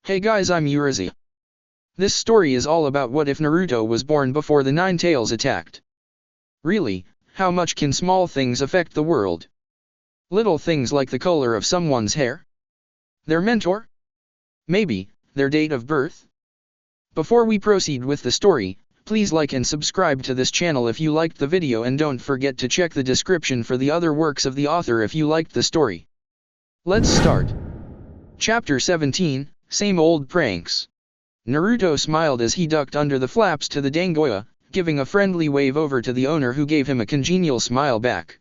Hey guys, I'm Urizi. This story is all about what if Naruto was born before the Nine Tails attacked. Really, how much can small things affect the world? Little things like the color of someone's hair? Their mentor? Maybe, their date of birth? Before we proceed with the story, please like and subscribe to this channel if you liked the video, and don't forget to check the description for the other works of the author if you liked the story. Let's start. Chapter 17, Same Old Pranks. Naruto smiled as he ducked under the flaps to the Dangoya, giving a friendly wave over to the owner, who gave him a congenial smile back.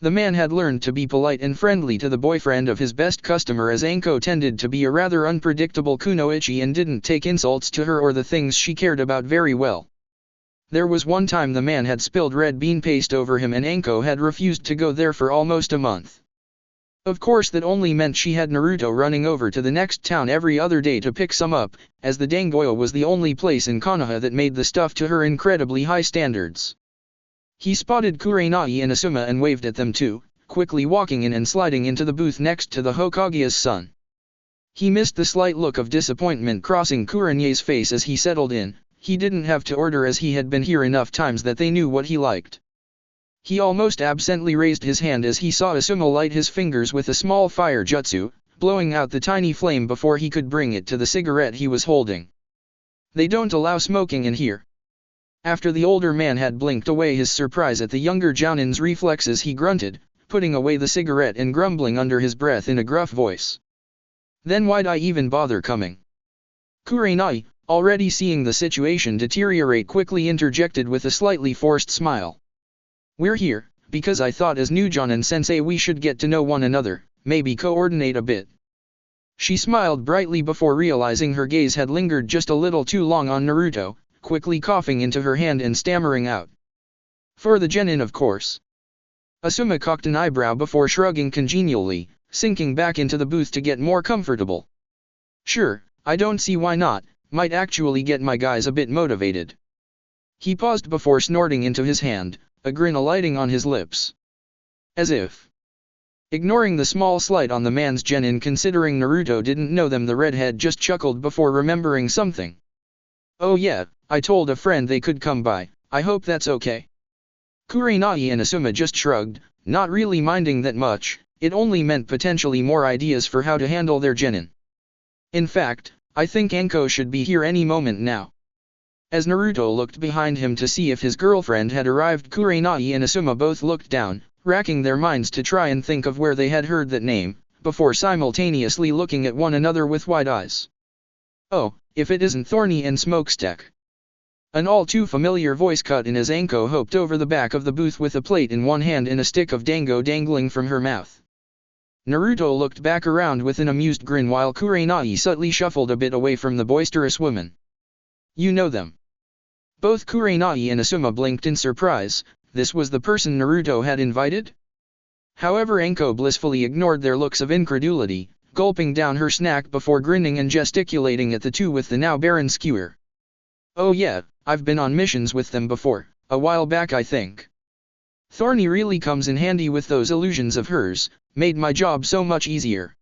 The man had learned to be polite and friendly to the boyfriend of his best customer, as Anko tended to be a rather unpredictable kunoichi and didn't take insults to her or the things she cared about very well. There was one time the man had spilled red bean paste over him and Anko had refused to go there for almost a month. Of course that only meant she had Naruto running over to the next town every other day to pick some up, as the Dangoya was the only place in Konoha that made the stuff to her incredibly high standards. He spotted Kurenai and Asuma and waved at them too, quickly walking in and sliding into the booth next to the Hokage's son. He missed the slight look of disappointment crossing Kurenai's face as he settled in. He didn't have to order, as he had been here enough times that they knew what he liked. He almost absently raised his hand as he saw Asuma light his fingers with a small fire jutsu, blowing out the tiny flame before he could bring it to the cigarette he was holding. "They don't allow smoking in here." After the older man had blinked away his surprise at the younger Jounin's reflexes, he grunted, putting away the cigarette and grumbling under his breath in a gruff voice. "Then why'd I even bother coming?" Kurenai, already seeing the situation deteriorate, quickly interjected with a slightly forced smile. "We're here, because I thought as new Jounin-sensei we should get to know one another, maybe coordinate a bit." She smiled brightly before realizing her gaze had lingered just a little too long on Naruto, quickly coughing into her hand and stammering out, "For the genin, of course." Asuma cocked an eyebrow before shrugging congenially, sinking back into the booth to get more comfortable. "Sure, I don't see why not, might actually get my guys a bit motivated." He paused before snorting into his hand, a grin alighting on his lips. As if ignoring the small slight on the man's genin, considering Naruto didn't know them, the redhead just chuckled before remembering something. "Oh yeah, I told a friend they could come by, I hope that's okay." Kurenai and Asuma just shrugged, not really minding that much. It only meant potentially more ideas for how to handle their genin. In fact, I think Anko should be here any moment now. As Naruto looked behind him to see if his girlfriend had arrived, Kurenai and Asuma both looked down, racking their minds to try and think of where they had heard that name, before simultaneously looking at one another with wide eyes. "Oh, if it isn't Thorny and Smokestack." An all too familiar voice cut in as Anko hopped over the back of the booth with a plate in one hand and a stick of dango dangling from her mouth. Naruto looked back around with an amused grin while Kurenai subtly shuffled a bit away from the boisterous woman. "You know them?" Both Kurenai and Asuma blinked in surprise. This was the person Naruto had invited? However, Anko blissfully ignored their looks of incredulity, gulping down her snack before grinning and gesticulating at the two with the now barren skewer. "Oh yeah, I've been on missions with them before, a while back I think. Thorny really comes in handy with those illusions of hers, made my job so much easier."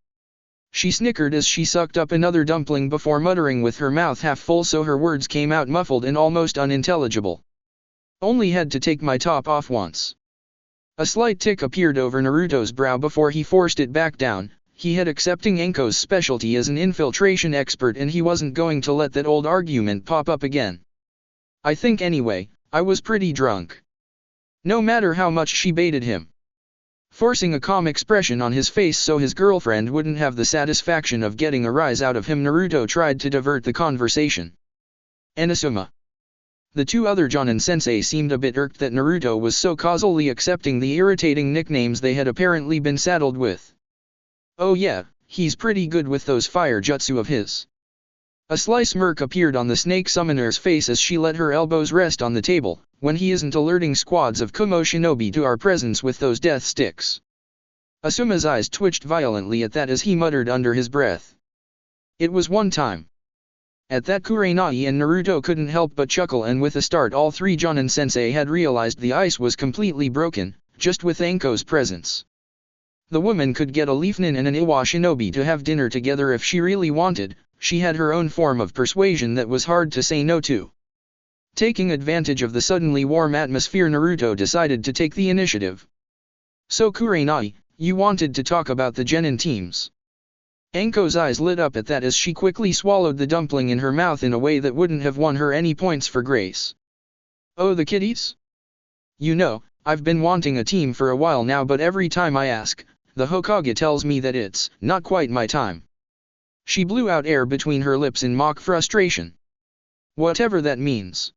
She snickered as she sucked up another dumpling before muttering with her mouth half full so her words came out muffled and almost unintelligible. "Only had to take my top off once." A slight tick appeared over Naruto's brow before he forced it back down. He had accepting Anko's specialty as an infiltration expert, and he wasn't going to let that old argument pop up again. "I think anyway, I was pretty drunk." No matter how much she baited him, forcing a calm expression on his face so his girlfriend wouldn't have the satisfaction of getting a rise out of him, Naruto tried to divert the conversation. "And Asuma?" The two other Jounin-sensei seemed a bit irked that Naruto was so causally accepting the irritating nicknames they had apparently been saddled with. "Oh yeah, he's pretty good with those fire jutsu of his." A sly smirk appeared on the snake summoner's face as she let her elbows rest on the table. "When he isn't alerting squads of Kumo shinobi to our presence with those death sticks." Asuma's eyes twitched violently at that as he muttered under his breath, "It was one time." At that, Kurenai and Naruto couldn't help but chuckle, and with a start all three Jounin-sensei had realized the ice was completely broken, just with Anko's presence. The woman could get a Leaf Nin and an Iwa shinobi to have dinner together if she really wanted, she had her own form of persuasion that was hard to say no to. Taking advantage of the suddenly warm atmosphere, Naruto decided to take the initiative. So Kurenai, you wanted to talk about the genin teams. Anko's eyes lit up at that as she quickly swallowed the dumpling in her mouth in a way that wouldn't have won her any points for grace. Oh, the kiddies? You know, I've been wanting a team for a while now, but every time I ask, the Hokage tells me that it's not quite my time. She blew out air between her lips in mock frustration. Whatever that means.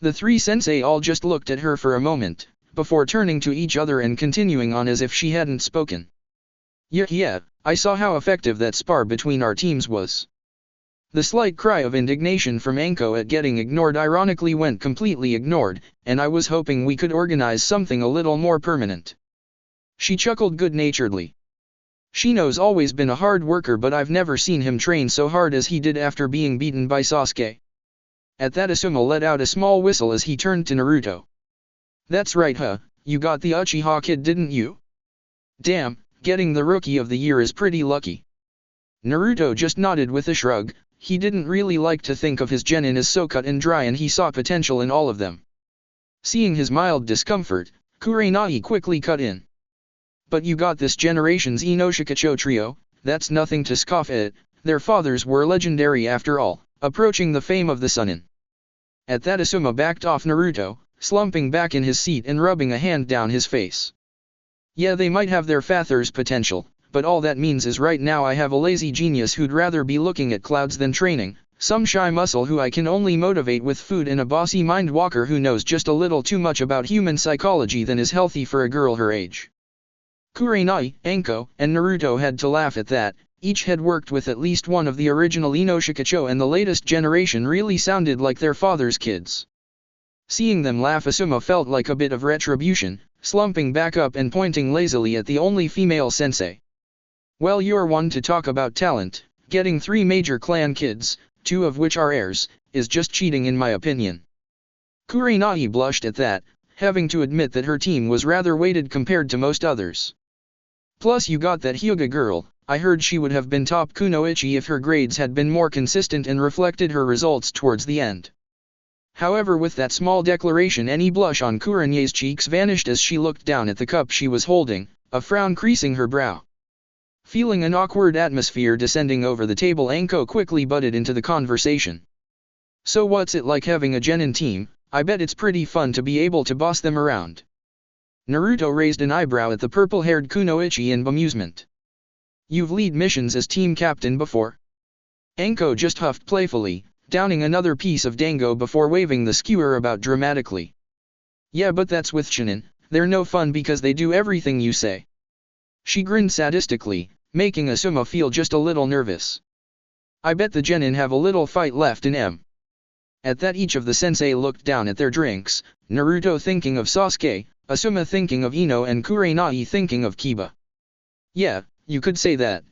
The three sensei all just looked at her for a moment, before turning to each other and continuing on as if she hadn't spoken. Yeah, I saw how effective that spar between our teams was. The slight cry of indignation from Anko at getting ignored ironically went completely ignored, and I was hoping we could organize something a little more permanent. She chuckled good-naturedly. Shino's always been a hard worker, but I've never seen him train so hard as he did after being beaten by Sasuke. At that, Asuma let out a small whistle as he turned to Naruto. That's right, you got the Uchiha kid, didn't you? Damn, getting the Rookie of the Year is pretty lucky. Naruto just nodded with a shrug. He didn't really like to think of his genin as so cut and dry, and he saw potential in all of them. Seeing his mild discomfort, Kurenai quickly cut in. But you got this generation's Inoshikacho trio, that's nothing to scoff at, their fathers were legendary after all, approaching the fame of the Sunin. At that, Asuma backed off Naruto, slumping back in his seat and rubbing a hand down his face. Yeah, they might have their father's potential, but all that means is right now I have a lazy genius who'd rather be looking at clouds than training, some shy muscle who I can only motivate with food, and a bossy mind walker who knows just a little too much about human psychology than is healthy for a girl her age. Kurenai, Anko, and Naruto had to laugh at that. Each had worked with at least one of the original Inoshikacho, and the latest generation really sounded like their father's kids. Seeing them laugh, Asuma felt like a bit of retribution, slumping back up and pointing lazily at the only female sensei. Well, you're one to talk about talent. Getting 3 major clan kids, 2 of which are heirs, is just cheating in my opinion. Kurenai blushed at that, having to admit that her team was rather weighted compared to most others. Plus you got that Hyuga girl. I heard she would have been top kunoichi if her grades had been more consistent and reflected her results towards the end. However, with that small declaration, any blush on Kurenai's cheeks vanished as she looked down at the cup she was holding, a frown creasing her brow. Feeling an awkward atmosphere descending over the table, Anko quickly butted into the conversation. So what's it like having a genin team? I bet it's pretty fun to be able to boss them around. Naruto raised an eyebrow at the purple-haired kunoichi in bemusement. You've led missions as team captain before? Anko just huffed playfully, downing another piece of dango before waving the skewer about dramatically. Yeah, but that's with shinin, they're no fun because they do everything you say. She grinned sadistically, making Asuma feel just a little nervous. I bet the genin have a little fight left in them. At that, each of the sensei looked down at their drinks, Naruto thinking of Sasuke, Asuma thinking of Ino, and Kurenai thinking of Kiba. Yeah, you could say that.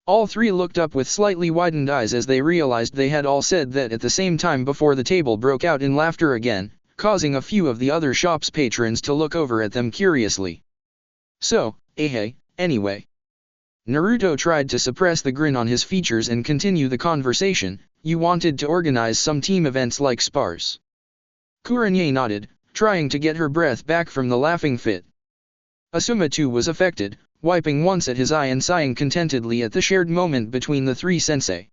All 3 looked up with slightly widened eyes as they realized they had all said that at the same time before the table broke out in laughter again, causing a few of the other shop's patrons to look over at them curiously. So, hey, anyway. Naruto tried to suppress the grin on his features and continue the conversation. You wanted to organize some team events like spars. Kurenai nodded, trying to get her breath back from the laughing fit. Asuma too was affected, wiping once at his eye and sighing contentedly at the shared moment between the 3 sensei.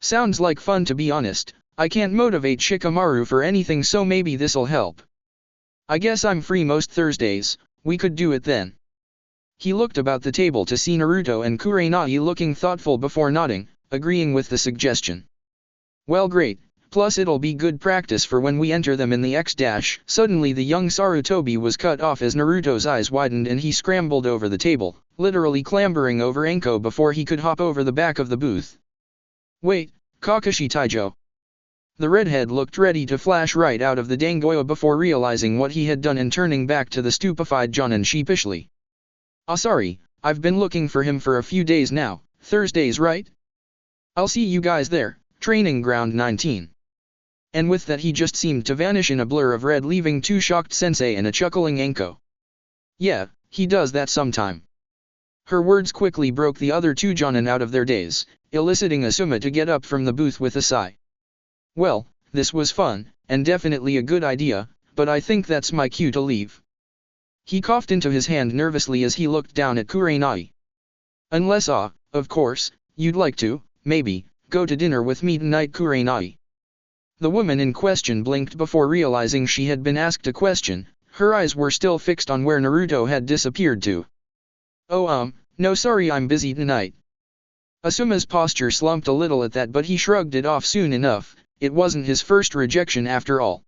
Sounds like fun, to be honest. I can't motivate Shikamaru for anything, so maybe this'll help. I guess I'm free most Thursdays, we could do it then. He looked about the table to see Naruto and Kurenai looking thoughtful before nodding, agreeing with the suggestion. Well, great, plus it'll be good practice for when we enter them in the X-. Suddenly the young Sarutobi was cut off as Naruto's eyes widened and he scrambled over the table, literally clambering over Anko before he could hop over the back of the booth. Wait, Kakashi Taijo. The redhead looked ready to flash right out of the dangoyo before realizing what he had done and turning back to the stupefied Jonin sheepishly. Sorry, I've been looking for him for a few days now. Thursdays, right? I'll see you guys there, training ground 19. And with that he just seemed to vanish in a blur of red, leaving 2 shocked sensei and a chuckling Anko. Yeah, he does that sometime. Her words quickly broke the other 2 Jonin out of their daze, eliciting Asuma to get up from the booth with a sigh. Well, this was fun, and definitely a good idea, but I think that's my cue to leave. He coughed into his hand nervously as he looked down at Kurenai. Unless of course, you'd like to, maybe, go to dinner with me tonight, Kurenai. The woman in question blinked before realizing she had been asked a question. Her eyes were still fixed on where Naruto had disappeared to. Oh no sorry, I'm busy tonight. Asuma's posture slumped a little at that, but he shrugged it off soon enough. It wasn't his first rejection after all.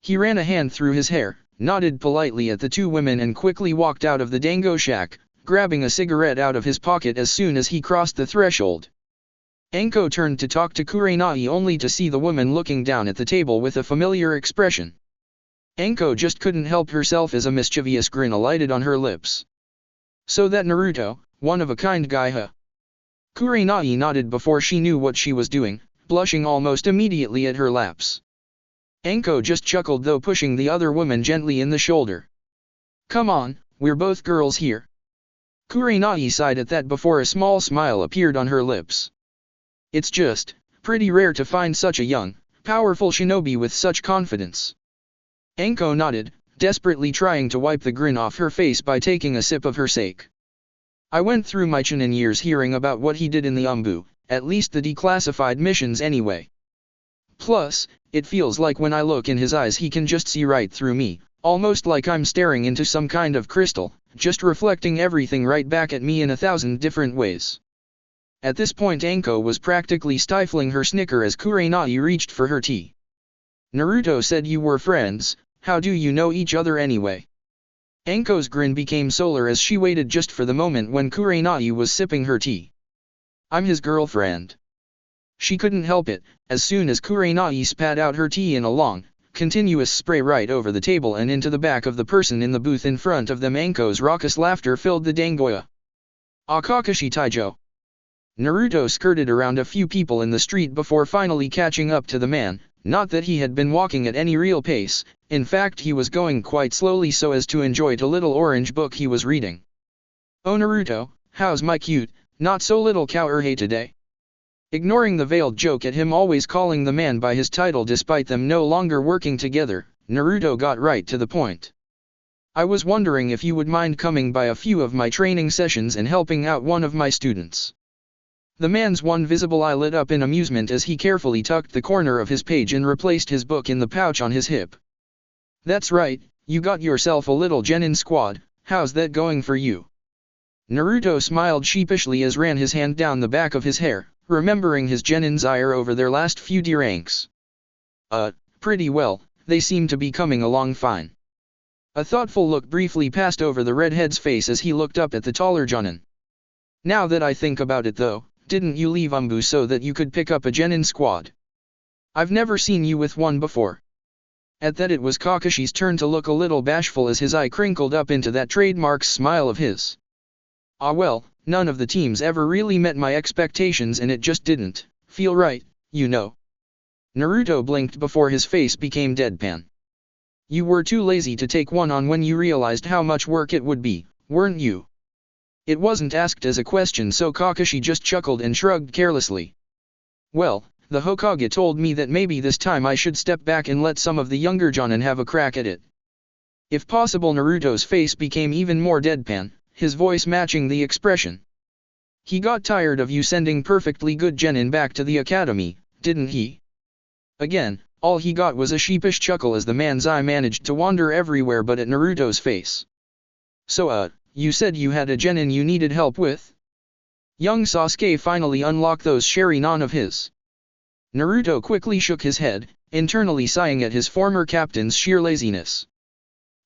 He ran a hand through his hair, nodded politely at the two women and quickly walked out of the dango shack, grabbing a cigarette out of his pocket as soon as he crossed the threshold. Anko turned to talk to Kurenai only to see the woman looking down at the table with a familiar expression. Anko just couldn't help herself as a mischievous grin alighted on her lips. So that Naruto, one-of-a-kind guy, huh? Kurenai nodded before she knew what she was doing, blushing almost immediately at her lapse. Anko just chuckled, though, pushing the other woman gently in the shoulder. Come on, we're both girls here. Kurenai sighed at that before a small smile appeared on her lips. It's just pretty rare to find such a young, powerful shinobi with such confidence. Anko nodded, desperately trying to wipe the grin off her face by taking a sip of her sake. I went through my Chunin years hearing about what he did in the Umbu, at least the declassified missions anyway. Plus, it feels like when I look in his eyes he can just see right through me, almost like I'm staring into some kind of crystal, just reflecting everything right back at me in 1,000 different ways. At this point Anko was practically stifling her snicker as Kurenai reached for her tea. Naruto said you were friends, how do you know each other anyway? Anko's grin became solar as she waited just for the moment when Kurenai was sipping her tea. I'm his girlfriend. She couldn't help it, as soon as Kurenai spat out her tea in a long, continuous spray right over the table and into the back of the person in the booth in front of them. Anko's raucous laughter filled the dangoya. Kakashi Taijo. Naruto skirted around a few people in the street before finally catching up to the man, not that he had been walking at any real pace, in fact he was going quite slowly so as to enjoy the little orange book he was reading. Oh Naruto, how's my cute, not so little cowherhey today? Ignoring the veiled joke at him always calling the man by his title despite them no longer working together, Naruto got right to the point. I was wondering if you would mind coming by a few of my training sessions and helping out one of my students. The man's one visible eye lit up in amusement as he carefully tucked the corner of his page and replaced his book in the pouch on his hip. That's right, you got yourself a little genin squad, how's that going for you? Naruto smiled sheepishly as ran his hand down the back of his hair, remembering his genin's ire over their last few D ranks. Pretty well, they seem to be coming along fine. A thoughtful look briefly passed over the redhead's face as he looked up at the taller Jonin. Now that I think about it though, didn't you leave Umbu so that you could pick up a genin squad? I've never seen you with one before. At that it was Kakashi's turn to look a little bashful as his eye crinkled up into that trademark smile of his. Well, none of the teams ever really met my expectations and it just didn't feel right, you know. Naruto blinked before his face became deadpan. You were too lazy to take one on when you realized how much work it would be, weren't you? It wasn't asked as a question so Kakashi just chuckled and shrugged carelessly. Well, the Hokage told me that maybe this time I should step back and let some of the younger Jonin have a crack at it. If possible. Naruto's face became even more deadpan, his voice matching the expression. He got tired of you sending perfectly good genin back to the academy, didn't he? Again, all he got was a sheepish chuckle as the man's eye managed to wander everywhere but at Naruto's face. So you said you had a genin you needed help with? Young Sasuke finally unlocked those Sharingan of his. Naruto quickly shook his head, internally sighing at his former captain's sheer laziness.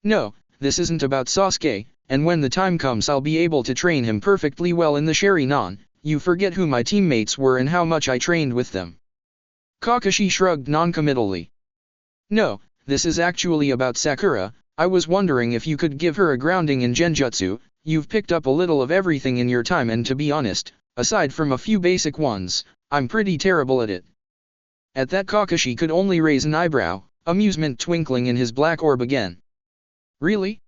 No, this isn't about Sasuke, and when the time comes I'll be able to train him perfectly well in the Sharingan. You forget who my teammates were and how much I trained with them. Kakashi shrugged noncommittally. No, this is actually about Sakura. I was wondering if you could give her a grounding in Genjutsu. You've picked up a little of everything in your time and to be honest, aside from a few basic ones, I'm pretty terrible at it. At that Kakashi could only raise an eyebrow, amusement twinkling in his black orb again. Really?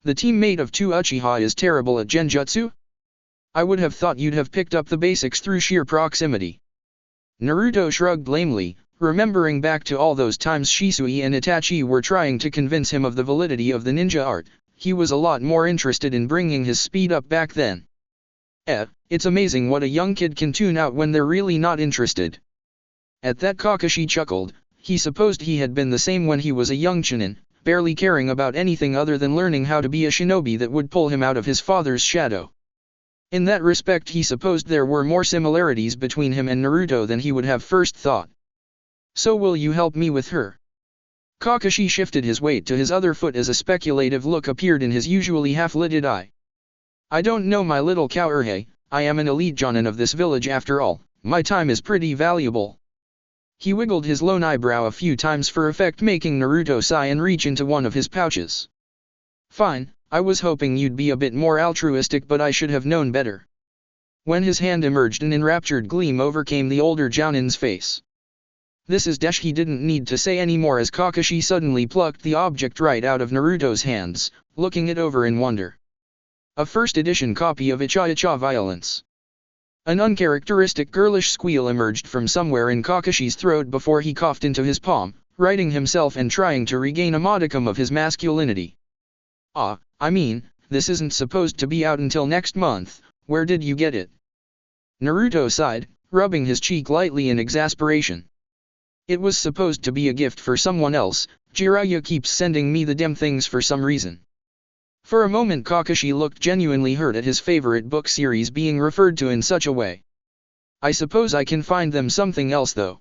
The teammate of two Uchiha is terrible at Genjutsu? I would have thought you'd have picked up the basics through sheer proximity. Naruto shrugged lamely, remembering back to all those times Shisui and Itachi were trying to convince him of the validity of the ninja art. He was a lot more interested in bringing his speed up back then. It's amazing what a young kid can tune out when they're really not interested. At that Kakashi chuckled. He supposed he had been the same when he was a young chunin, barely caring about anything other than learning how to be a shinobi that would pull him out of his father's shadow. In that respect he supposed there were more similarities between him and Naruto than he would have first thought. So will you help me with her? Kakashi shifted his weight to his other foot as a speculative look appeared in his usually half-lidded eye. I don't know my little Kaoruhei, I am an elite jonin of this village after all, my time is pretty valuable. He wiggled his lone eyebrow a few times for effect, making Naruto sigh and reach into one of his pouches. Fine, I was hoping you'd be a bit more altruistic, but I should have known better. When his hand emerged, an enraptured gleam overcame the older Jounin's face. This is Dash. He didn't need to say any more as Kakashi suddenly plucked the object right out of Naruto's hands, looking it over in wonder. A first edition copy of Icha-Icha Violence. An uncharacteristic girlish squeal emerged from somewhere in Kakashi's throat before he coughed into his palm, righting himself and trying to regain a modicum of his masculinity. I mean, this isn't supposed to be out until next month, where did you get it? Naruto sighed, rubbing his cheek lightly in exasperation. It was supposed to be a gift for someone else. Jiraiya keeps sending me the damn things for some reason. For a moment Kakashi looked genuinely hurt at his favorite book series being referred to in such a way. I suppose I can find them something else though.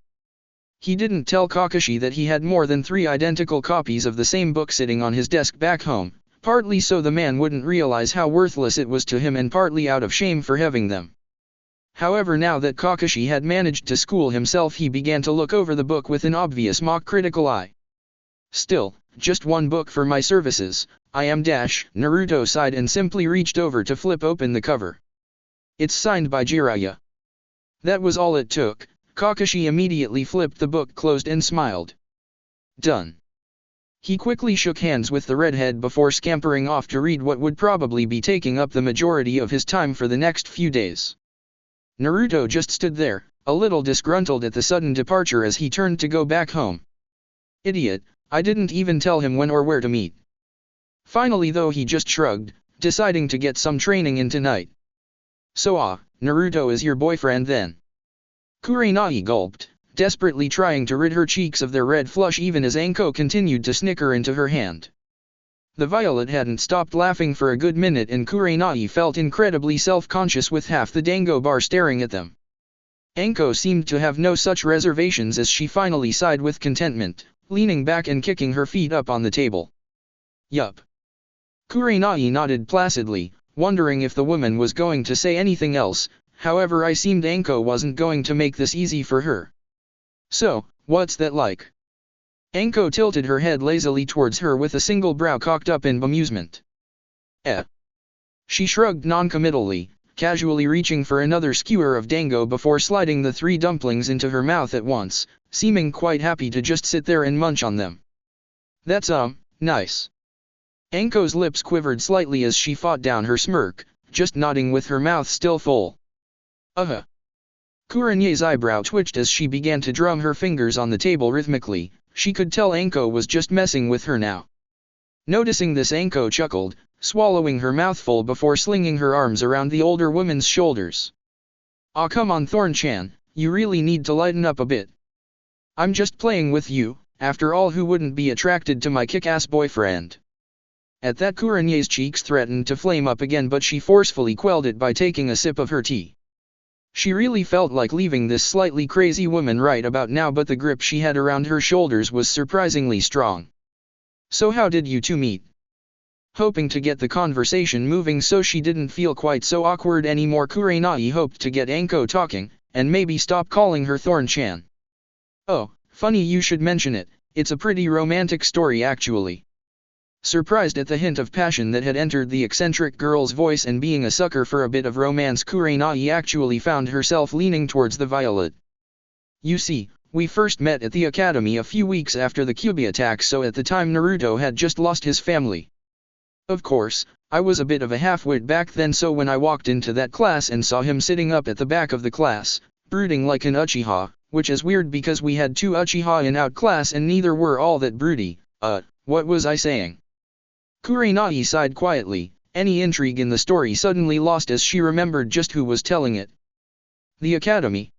He didn't tell Kakashi that he had more than 3 identical copies of the same book sitting on his desk back home, partly so the man wouldn't realize how worthless it was to him and partly out of shame for having them. However, now that Kakashi had managed to school himself, he began to look over the book with an obvious mock critical eye. Still, just one book for my services, I am Dash. Naruto sighed and simply reached over to flip open the cover. It's signed by Jiraiya. That was all it took. Kakashi immediately flipped the book closed and smiled. Done. He quickly shook hands with the redhead before scampering off to read what would probably be taking up the majority of his time for the next few days. Naruto just stood there, a little disgruntled at the sudden departure as he turned to go back home. Idiot, I didn't even tell him when or where to meet. Finally though he just shrugged, deciding to get some training in tonight. So Naruto is your boyfriend then? Kurenai gulped, desperately trying to rid her cheeks of their red flush even as Anko continued to snicker into her hand. The violet hadn't stopped laughing for a good minute and Kurenai felt incredibly self-conscious with half the Dango bar staring at them. Anko seemed to have no such reservations as she finally sighed with contentment, leaning back and kicking her feet up on the table. Yup. Kurenai nodded placidly, wondering if the woman was going to say anything else, however it seemed Anko wasn't going to make this easy for her. So, what's that like? Anko tilted her head lazily towards her with a single brow cocked up in bemusement. She shrugged noncommittally, casually reaching for another skewer of dango before sliding the 3 dumplings into her mouth at once, seeming quite happy to just sit there and munch on them. That's nice. Anko's lips quivered slightly as she fought down her smirk, just nodding with her mouth still full. Kurenai's eyebrow twitched as she began to drum her fingers on the table rhythmically. She could tell Anko was just messing with her now. Noticing this, Anko chuckled, swallowing her mouthful before slinging her arms around the older woman's shoulders. Come on Thorn-chan, you really need to lighten up a bit. I'm just playing with you, after all who wouldn't be attracted to my kick-ass boyfriend? At that Kurenai's cheeks threatened to flame up again, but she forcefully quelled it by taking a sip of her tea. She really felt like leaving this slightly crazy woman right about now, but the grip she had around her shoulders was surprisingly strong. So how did you two meet? Hoping to get the conversation moving so she didn't feel quite so awkward anymore, Kurenai hoped to get Anko talking, and maybe stop calling her Thorn-chan. Oh, funny you should mention it, it's a pretty romantic story actually. Surprised at the hint of passion that had entered the eccentric girl's voice and being a sucker for a bit of romance, Kurenai actually found herself leaning towards the violet. You see, we first met at the academy a few weeks after the Kyuubi attack, so at the time Naruto had just lost his family. Of course, I was a bit of a half-wit back then, so when I walked into that class and saw him sitting up at the back of the class, brooding like an Uchiha, which is weird because we had 2 Uchiha in our class and neither were all that broody. What was I saying? Kurenai sighed quietly, any intrigue in the story suddenly lost as she remembered just who was telling it. The academy.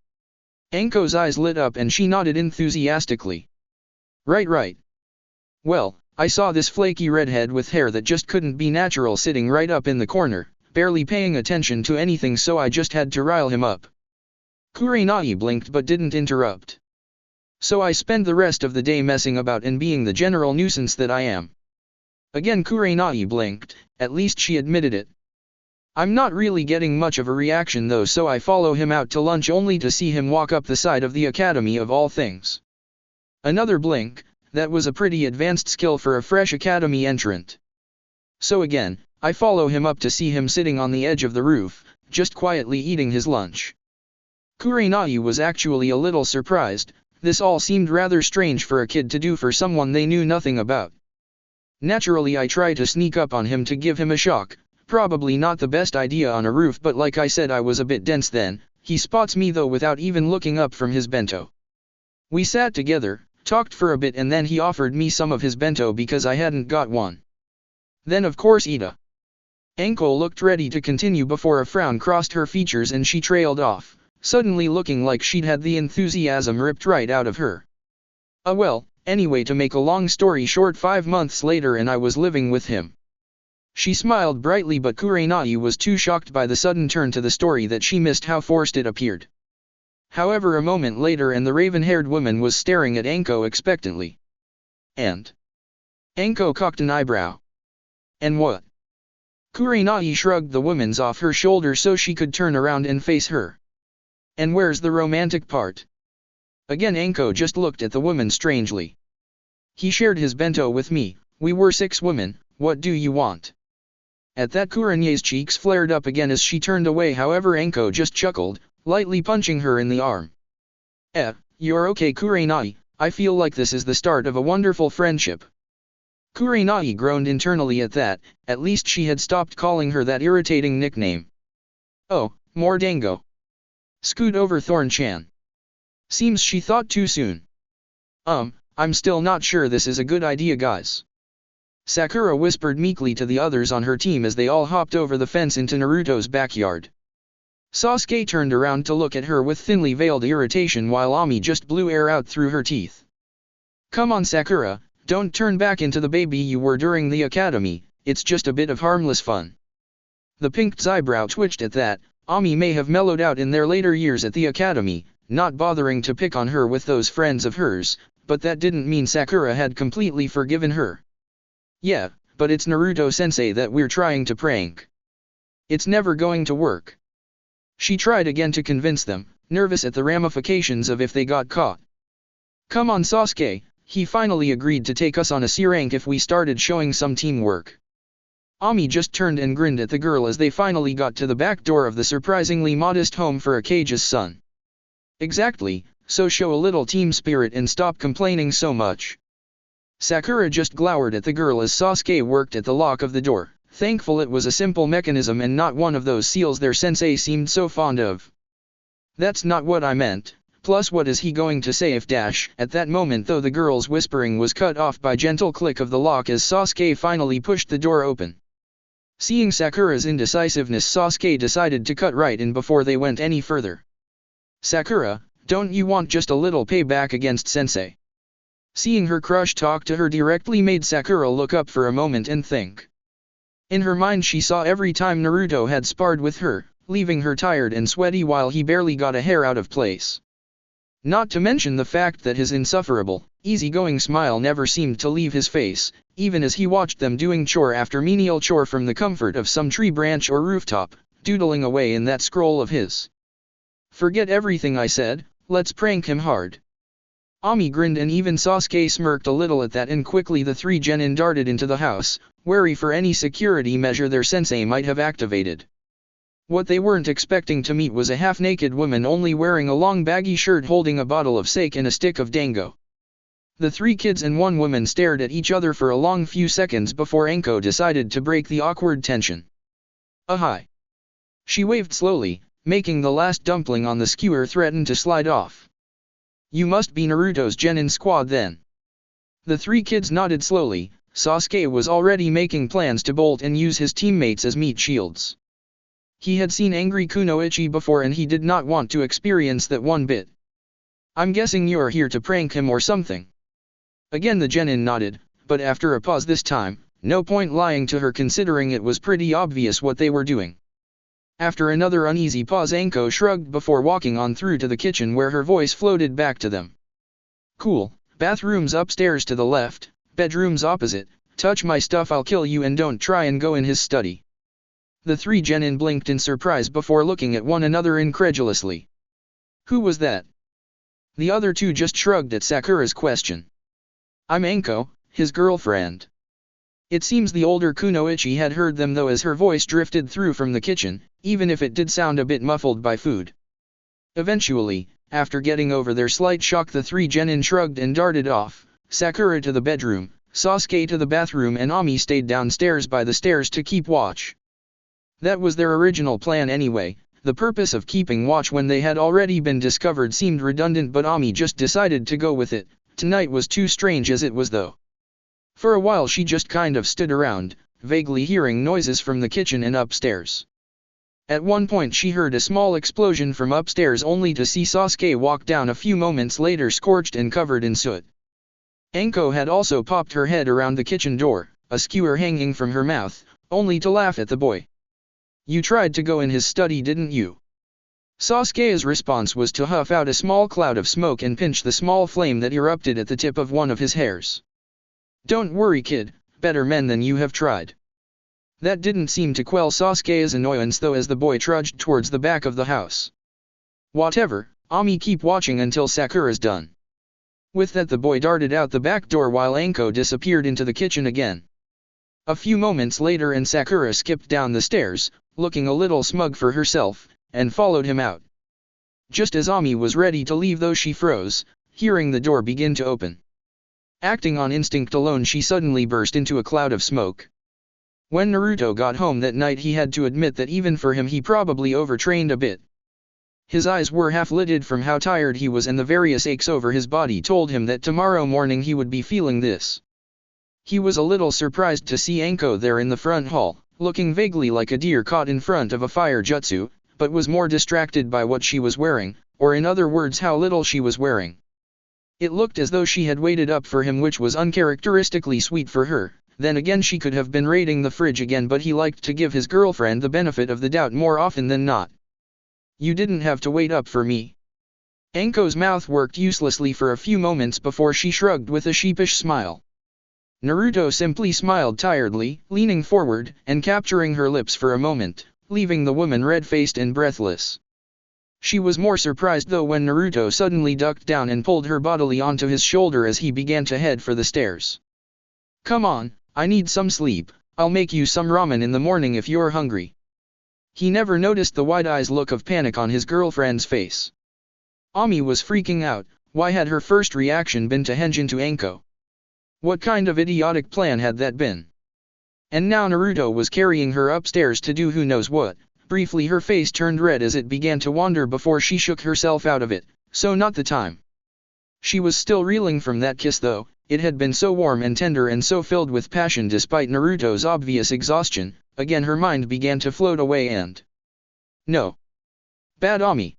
Anko's eyes lit up and she nodded enthusiastically. Right. Well, I saw this flaky redhead with hair that just couldn't be natural sitting right up in the corner, barely paying attention to anything, so I just had to rile him up. Kurenai blinked but didn't interrupt. So I spend the rest of the day messing about and being the general nuisance that I am. Again Kurenai blinked, at least she admitted it. I'm not really getting much of a reaction though, so I follow him out to lunch only to see him walk up the side of the academy of all things. Another blink. That was a pretty advanced skill for a fresh academy entrant. So again, I follow him up to see him sitting on the edge of the roof, just quietly eating his lunch. Kurenai was actually a little surprised. This all seemed rather strange for a kid to do for someone they knew nothing about. Naturally I try to sneak up on him to give him a shock, probably not the best idea on a roof, but like I said I was a bit dense then. He spots me though without even looking up from his bento. We sat together, talked for a bit, and then he offered me some of his bento because I hadn't got one. Then of course Ida. Anko looked ready to continue before a frown crossed her features and she trailed off, suddenly looking like she'd had the enthusiasm ripped right out of her. Well, anyway, to make a long story short, 5 months later and I was living with him. She smiled brightly, but Kurenai was too shocked by the sudden turn to the story that she missed how forced it appeared. However, a moment later and the raven-haired woman was staring at Anko expectantly. And? Anko cocked an eyebrow. And what? Kurenai shrugged the woman's off her shoulder so she could turn around and face her. And where's the romantic part? Again Anko just looked at the woman strangely. He shared his bento with me, we were 6 women, what do you want? At that Kurenai's cheeks flared up again as she turned away, however Anko just chuckled, lightly punching her in the arm. You're okay Kurenai, I feel like this is the start of a wonderful friendship. Kurenai groaned internally at that, at least she had stopped calling her that irritating nickname. Oh, more dango. Scoot over Thorn-chan. Seems she thought too soon. I'm still not sure this is a good idea guys. Sakura whispered meekly to the others on her team as they all hopped over the fence into Naruto's backyard. Sasuke turned around to look at her with thinly veiled irritation while Ami just blew air out through her teeth. Come on Sakura, don't turn back into the baby you were during the academy, it's just a bit of harmless fun. The pink's eyebrow twitched at that. Ami may have mellowed out in their later years at the academy, not bothering to pick on her with those friends of hers, but that didn't mean Sakura had completely forgiven her. Yeah, but it's Naruto-sensei that we're trying to prank. It's never going to work. She tried again to convince them, nervous at the ramifications of if they got caught. Come on Sasuke, he finally agreed to take us on a C rank if we started showing some teamwork. Ami just turned and grinned at the girl as they finally got to the back door of the surprisingly modest home for Akage's son. Exactly, so show a little team spirit and stop complaining so much. Sakura just glowered at the girl as Sasuke worked at the lock of the door, thankful it was a simple mechanism and not one of those seals their sensei seemed so fond of. That's not what I meant, plus what is he going to say if dash. At that moment though the girl's whispering was cut off by gentle click of the lock as Sasuke finally pushed the door open. Seeing Sakura's indecisiveness, Sasuke decided to cut right in before they went any further. Sakura, don't you want just a little payback against sensei? Seeing her crush talk to her directly made Sakura look up for a moment and think. In her mind she saw every time Naruto had sparred with her, leaving her tired and sweaty while he barely got a hair out of place. Not to mention the fact that his insufferable, easygoing smile never seemed to leave his face, even as he watched them doing chore after menial chore from the comfort of some tree branch or rooftop, doodling away in that scroll of his. Forget everything I said, let's prank him hard. Ami grinned and even Sasuke smirked a little at that, and quickly the 3 genin darted into the house, wary for any security measure their sensei might have activated. What they weren't expecting to meet was a half-naked woman only wearing a long baggy shirt holding a bottle of sake and a stick of dango. The three kids and one woman stared at each other for a long few seconds before Anko decided to break the awkward tension. Hi. She waved slowly, making the last dumpling on the skewer threaten to slide off. You must be Naruto's genin squad then. The three kids nodded slowly. Sasuke was already making plans to bolt and use his teammates as meat shields. He had seen angry Kunoichi before and he did not want to experience that one bit. I'm guessing you're here to prank him or something. Again the genin nodded, but after a pause this time, no point lying to her considering it was pretty obvious what they were doing. After another uneasy pause Anko shrugged before walking on through to the kitchen where her voice floated back to them. Cool, bathrooms upstairs to the left, bedrooms opposite, touch my stuff I'll kill you and don't try and go in his study. The three genin blinked in surprise before looking at one another incredulously. Who was that? The other two just shrugged at Sakura's question. I'm Anko, his girlfriend. It seems the older Kunoichi had heard them though as her voice drifted through from the kitchen, even if it did sound a bit muffled by food. Eventually, after getting over their slight shock the three genin shrugged and darted off, Sakura to the bedroom, Sasuke to the bathroom and Ami stayed downstairs by the stairs to keep watch. That was their original plan anyway. The purpose of keeping watch when they had already been discovered seemed redundant but Ami just decided to go with it. Tonight was too strange as it was though. For a while she just kind of stood around, vaguely hearing noises from the kitchen and upstairs. At one point she heard a small explosion from upstairs only to see Sasuke walk down a few moments later scorched and covered in soot. Anko had also popped her head around the kitchen door, a skewer hanging from her mouth, only to laugh at the boy. You tried to go in his study didn't you? Sasuke's response was to huff out a small cloud of smoke and pinch the small flame that erupted at the tip of one of his hairs. Don't worry kid, better men than you have tried. That didn't seem to quell Sasuke's annoyance though as the boy trudged towards the back of the house. Whatever, Ami keep watching until Sakura's done. With that the boy darted out the back door while Anko disappeared into the kitchen again. A few moments later and Sakura skipped down the stairs, looking a little smug for herself, and followed him out. Just as Ami was ready to leave though she froze, hearing the door begin to open. Acting on instinct alone she suddenly burst into a cloud of smoke. When Naruto got home that night he had to admit that even for him he probably overtrained a bit. His eyes were half-lidded from how tired he was and the various aches over his body told him that tomorrow morning he would be feeling this. He was a little surprised to see Anko there in the front hall, looking vaguely like a deer caught in front of a fire jutsu, but was more distracted by what she was wearing, or in other words how little she was wearing. It looked as though she had waited up for him which was uncharacteristically sweet for her. Then again she could have been raiding the fridge again but he liked to give his girlfriend the benefit of the doubt more often than not. You didn't have to wait up for me. Anko's mouth worked uselessly for a few moments before she shrugged with a sheepish smile. Naruto simply smiled tiredly, leaning forward and capturing her lips for a moment, leaving the woman red-faced and breathless. She was more surprised though when Naruto suddenly ducked down and pulled her bodily onto his shoulder as he began to head for the stairs. Come on, I need some sleep, I'll make you some ramen in the morning if you're hungry. He never noticed the wide-eyed look of panic on his girlfriend's face. Ami was freaking out. Why had her first reaction been to henge into Anko? What kind of idiotic plan had that been? And now Naruto was carrying her upstairs to do who knows what. Briefly her face turned red as it began to wander before she shook herself out of it, so not the time. She was still reeling from that kiss though, it had been so warm and tender and so filled with passion despite Naruto's obvious exhaustion. Again her mind began to float away and... No. Bad Ami.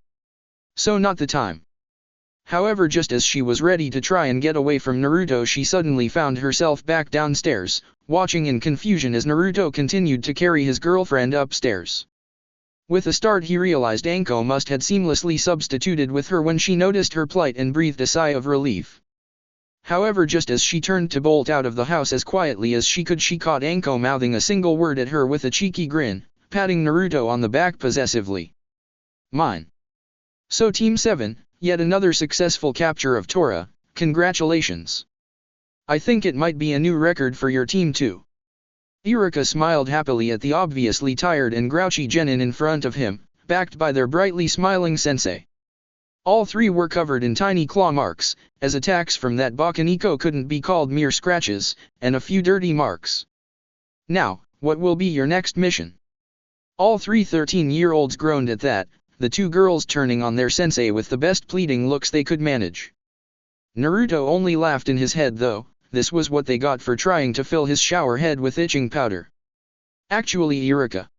So not the time. However just as she was ready to try and get away from Naruto she suddenly found herself back downstairs, watching in confusion as Naruto continued to carry his girlfriend upstairs. With a start he realized Anko must had seamlessly substituted with her when she noticed her plight and breathed a sigh of relief. However just as she turned to bolt out of the house as quietly as she could she caught Anko mouthing a single word at her with a cheeky grin, patting Naruto on the back possessively. Mine. So Team 7, yet another successful capture of Tora, congratulations. I think it might be a new record for your team too. Iruka smiled happily at the obviously tired and grouchy genin in front of him, backed by their brightly smiling sensei. All three were covered in tiny claw marks, as attacks from that Bakuneiko couldn't be called mere scratches, and a few dirty marks. Now, what will be your next mission? All three 13-year-olds groaned at that, the two girls turning on their sensei with the best pleading looks they could manage. Naruto only laughed in his head though, this was what they got for trying to fill his shower head with itching powder. Actually Eureka!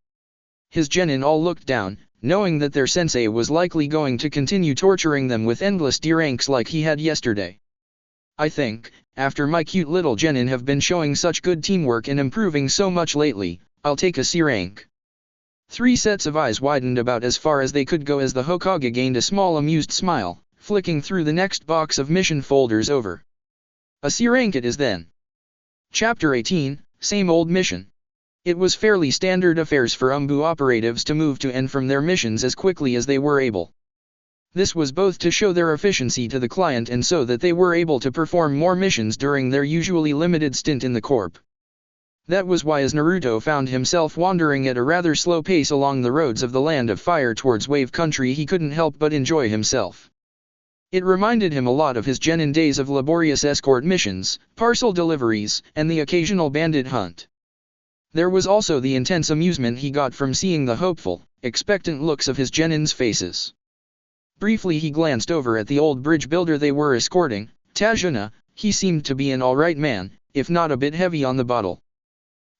His genin all looked down, knowing that their sensei was likely going to continue torturing them with endless D-ranks like he had yesterday. I think, after my cute little genin have been showing such good teamwork and improving so much lately, I'll take a C rank. Three sets of eyes widened about as far as they could go as the Hokage gained a small amused smile, flicking through the next box of mission folders over. A C rank it is then. Chapter 18, Same Old Mission. It was fairly standard affairs for Umbu operatives to move to and from their missions as quickly as they were able. This was both to show their efficiency to the client and so that they were able to perform more missions during their usually limited stint in the corp. That was why as Naruto found himself wandering at a rather slow pace along the roads of the Land of Fire towards Wave Country, he couldn't help but enjoy himself. It reminded him a lot of his genin days of laborious escort missions, parcel deliveries, and the occasional bandit hunt. There was also the intense amusement he got from seeing the hopeful, expectant looks of his genin's faces. Briefly he glanced over at the old bridge builder they were escorting, Tajuna. He seemed to be an alright man, if not a bit heavy on the bottle.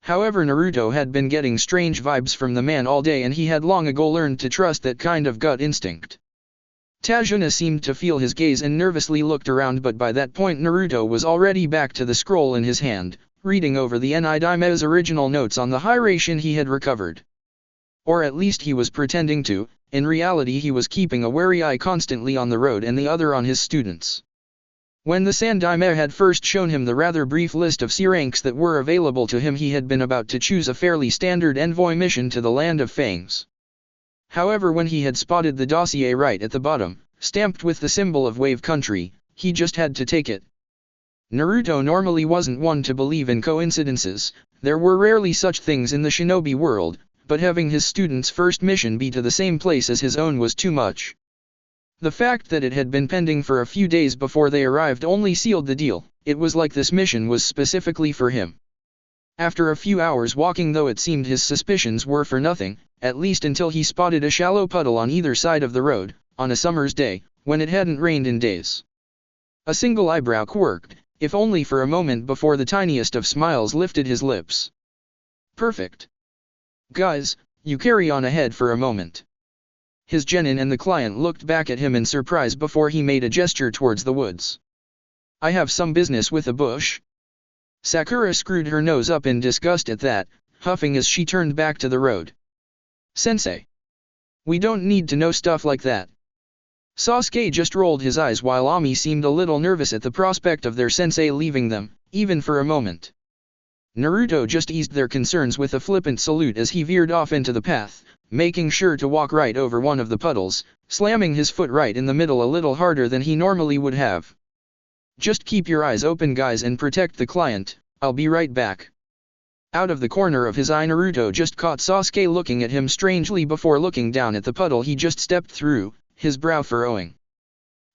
However, Naruto had been getting strange vibes from the man all day and he had long ago learned to trust that kind of gut instinct. Tajuna seemed to feel his gaze and nervously looked around, but by that point Naruto was already back to the scroll in his hand, reading over the Nidame's original notes on the hiration he had recovered. Or at least he was pretending to. In reality he was keeping a wary eye constantly on the road and the other on his students. When the Sandaime had first shown him the rather brief list of C ranks that were available to him, he had been about to choose a fairly standard envoy mission to the Land of Fangs. However, when he had spotted the dossier right at the bottom, stamped with the symbol of Wave Country, he just had to take it. Naruto normally wasn't one to believe in coincidences, there were rarely such things in the shinobi world, but having his student's first mission be to the same place as his own was too much. The fact that it had been pending for a few days before they arrived only sealed the deal. It was like this mission was specifically for him. After a few hours walking, though, it seemed his suspicions were for nothing, at least until he spotted a shallow puddle on either side of the road, on a summer's day, when it hadn't rained in days. A single eyebrow quirked, if only for a moment, before the tiniest of smiles lifted his lips. Perfect. Guys, you carry on ahead for a moment. His genin and the client looked back at him in surprise before he made a gesture towards the woods. I have some business with a bush. Sakura screwed her nose up in disgust at that, huffing as she turned back to the road. Sensei. We don't need to know stuff like that. Sasuke just rolled his eyes while Ami seemed a little nervous at the prospect of their sensei leaving them, even for a moment. Naruto just eased their concerns with a flippant salute as he veered off into the path, making sure to walk right over one of the puddles, slamming his foot right in the middle a little harder than he normally would have. Just keep your eyes open, guys, and protect the client. I'll be right back. Out of the corner of his eye, Naruto just caught Sasuke looking at him strangely before looking down at the puddle he just stepped through, his brow furrowing.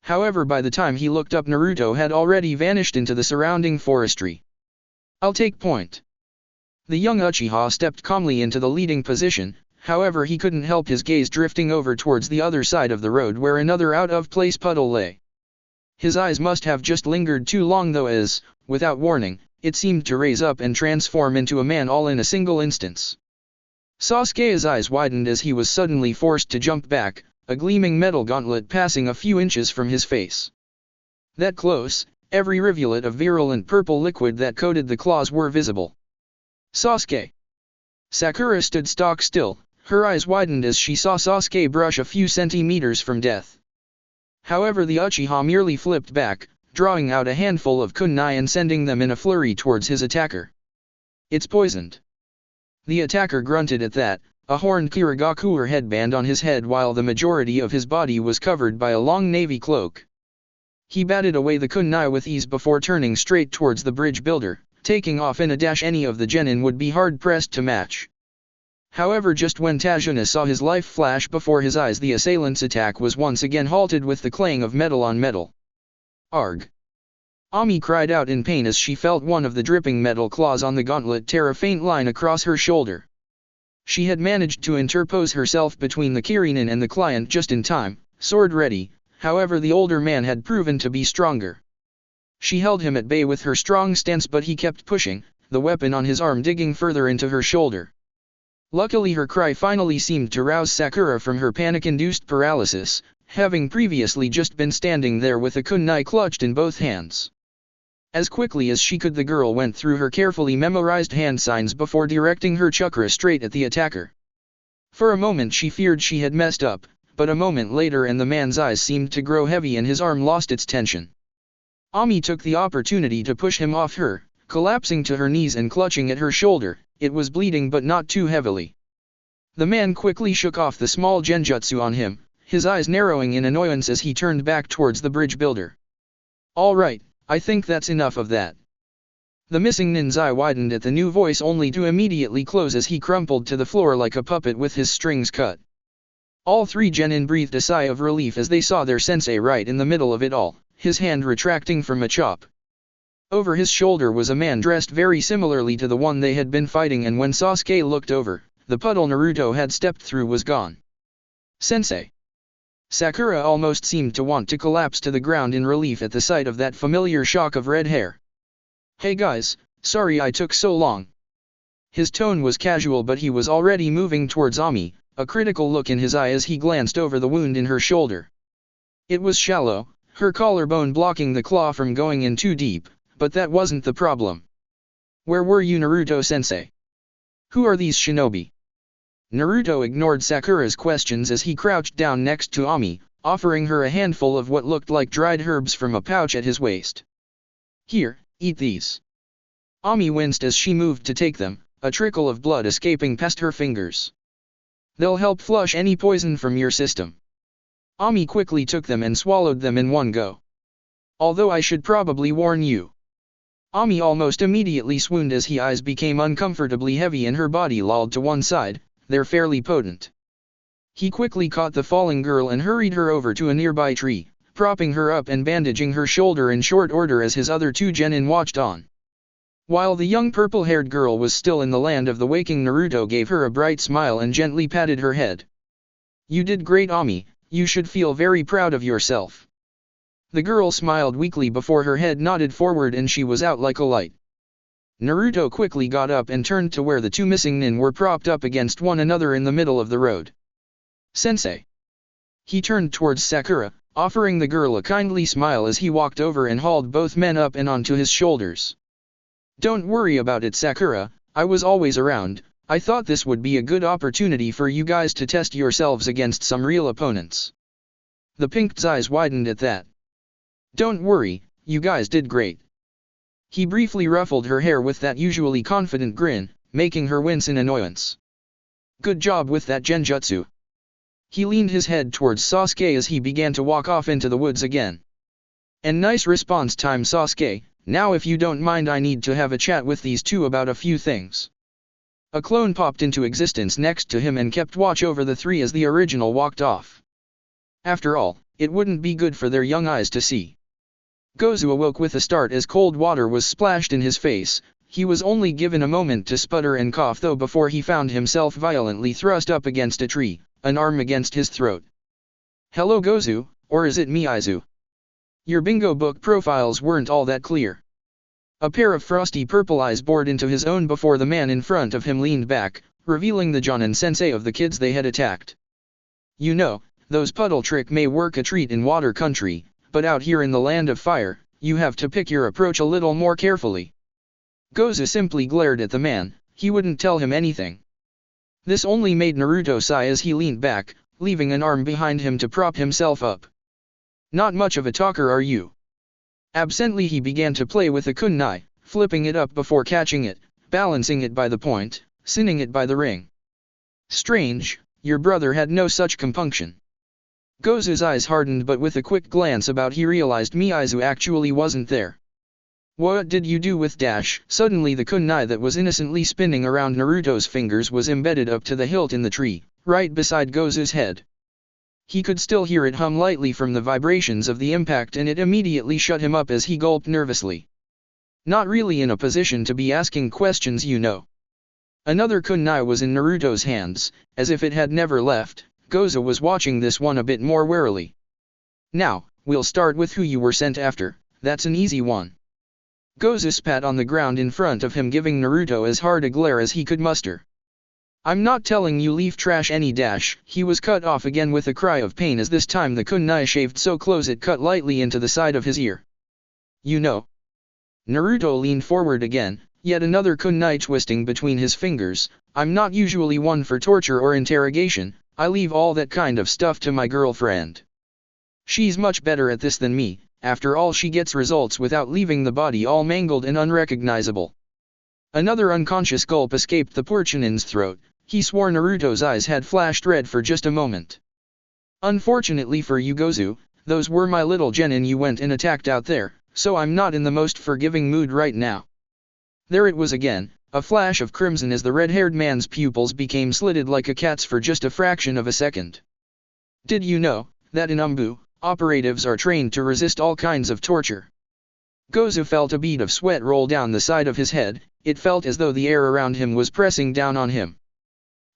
However, by the time he looked up, Naruto had already vanished into the surrounding forestry. I'll take point. The young Uchiha stepped calmly into the leading position, however he couldn't help his gaze drifting over towards the other side of the road where another out-of-place puddle lay. His eyes must have just lingered too long though, as, without warning, it seemed to raise up and transform into a man all in a single instance. Sasuke's eyes widened as he was suddenly forced to jump back, a gleaming metal gauntlet passing a few inches from his face. That close, every rivulet of virulent purple liquid that coated the claws were visible. Sasuke! Sakura stood stock still, her eyes widened as she saw Sasuke brush a few centimeters from death. However, the Uchiha merely flipped back, drawing out a handful of kunai and sending them in a flurry towards his attacker. It's poisoned. The attacker grunted at that, a horned Kirigakuer headband on his head while the majority of his body was covered by a long navy cloak. He batted away the kunai with ease before turning straight towards the bridge builder, taking off in a dash any of the genin would be hard-pressed to match. However, just when Tajuna saw his life flash before his eyes, the assailant's attack was once again halted with the clang of metal on metal. Arg! Ami cried out in pain as she felt one of the dripping metal claws on the gauntlet tear a faint line across her shoulder. She had managed to interpose herself between the Kirinin and the client just in time, sword ready. However, the older man had proven to be stronger. She held him at bay with her strong stance, but he kept pushing, the weapon on his arm digging further into her shoulder. Luckily, her cry finally seemed to rouse Sakura from her panic-induced paralysis, having previously just been standing there with a kunai clutched in both hands. As quickly as she could, the girl went through her carefully memorized hand signs before directing her chakra straight at the attacker. For a moment she feared she had messed up, but a moment later and the man's eyes seemed to grow heavy and his arm lost its tension. Ami took the opportunity to push him off her, collapsing to her knees and clutching at her shoulder. It was bleeding but not too heavily. The man quickly shook off the small genjutsu on him, his eyes narrowing in annoyance as he turned back towards the bridge builder. "All right, I think that's enough of that." The missing nin's eye widened at the new voice only to immediately close as he crumpled to the floor like a puppet with his strings cut. All three genin breathed a sigh of relief as they saw their sensei right in the middle of it all, his hand retracting from a chop. Over his shoulder was a man dressed very similarly to the one they had been fighting, and when Sasuke looked over, the puddle Naruto had stepped through was gone. "Sensei!" Sakura almost seemed to want to collapse to the ground in relief at the sight of that familiar shock of red hair. "Hey guys, sorry I took so long." His tone was casual, but he was already moving towards Ami, a critical look in his eye as he glanced over the wound in her shoulder. It was shallow, her collarbone blocking the claw from going in too deep, but that wasn't the problem. "Where were you, Naruto-sensei? Who are these shinobi?" Naruto ignored Sakura's questions as he crouched down next to Ami, offering her a handful of what looked like dried herbs from a pouch at his waist. "Here, eat these." Ami winced as she moved to take them, a trickle of blood escaping past her fingers. "They'll help flush any poison from your system." Ami quickly took them and swallowed them in one go. "Although I should probably warn you." Ami almost immediately swooned as her eyes became uncomfortably heavy and her body lolled to one side. "They're fairly potent." He quickly caught the falling girl and hurried her over to a nearby tree, propping her up and bandaging her shoulder in short order as his other two genin watched on. While the young purple-haired girl was still in the land of the waking, Naruto gave her a bright smile and gently patted her head. "You did great, Ami, you should feel very proud of yourself." The girl smiled weakly before her head nodded forward and she was out like a light. Naruto quickly got up and turned to where the two missing nin were propped up against one another in the middle of the road. "Sensei." He turned towards Sakura, offering the girl a kindly smile as he walked over and hauled both men up and onto his shoulders. "Don't worry about it, Sakura, I was always around. I thought this would be a good opportunity for you guys to test yourselves against some real opponents." The pink's eyes widened at that. "Don't worry, you guys did great." He briefly ruffled her hair with that usually confident grin, making her wince in annoyance. "Good job with that genjutsu." He leaned his head towards Sasuke as he began to walk off into the woods again. "And nice response time, Sasuke. Now if you don't mind, I need to have a chat with these two about a few things." A clone popped into existence next to him and kept watch over the three as the original walked off. After all, it wouldn't be good for their young eyes to see. Gozu awoke with a start as cold water was splashed in his face. He was only given a moment to sputter and cough though before he found himself violently thrust up against a tree, an arm against his throat. "Hello Gozu, or is it me Aizu? Your bingo book profiles weren't all that clear." A pair of frosty purple eyes bored into his own before the man in front of him leaned back, revealing the Jonin sensei of the kids they had attacked. "You know, those puddle trick may work a treat in water country, but out here in the land of fire, you have to pick your approach a little more carefully." Gozu simply glared at the man, he wouldn't tell him anything. This only made Naruto sigh as he leaned back, leaving an arm behind him to prop himself up. "Not much of a talker, are you?" Absently he began to play with a kunai, flipping it up before catching it, balancing it by the point, sinning it by the ring. "Strange, your brother had no such compunction." Gozu's eyes hardened, but with a quick glance about he realized Miaizu actually wasn't there. What did you do with dash? Suddenly the kunai that was innocently spinning around Naruto's fingers was embedded up to the hilt in the tree, right beside Gozu's head. He could still hear it hum lightly from the vibrations of the impact, and it immediately shut him up as he gulped nervously. Not really in a position to be asking questions, you know. Another kunai was in Naruto's hands, as if it had never left. Gozu was watching this one a bit more warily. Now, we'll start with who you were sent after. That's an easy one. Gozu spat on the ground in front of him, giving Naruto as hard a glare as he could muster. I'm not telling you leaf trash any dash. He was cut off again with a cry of pain as this time the kunai shaved so close it cut lightly into the side of his ear. You know. Naruto leaned forward again, yet another kunai twisting between his fingers. I'm not usually one for torture or interrogation. I leave all that kind of stuff to my girlfriend. She's much better at this than me. After all, she gets results without leaving the body all mangled and unrecognizable. Another unconscious gulp escaped the poor Chunin's throat. He swore Naruto's eyes had flashed red for just a moment. Unfortunately for you, Gozu, those were my little genin you went and attacked out there, so I'm not in the most forgiving mood right now. There it was again, a flash of crimson as the red-haired man's pupils became slitted like a cat's for just a fraction of a second. Did you know that in Umbu, operatives are trained to resist all kinds of torture? Gozu felt a bead of sweat roll down the side of his head. It felt as though the air around him was pressing down on him.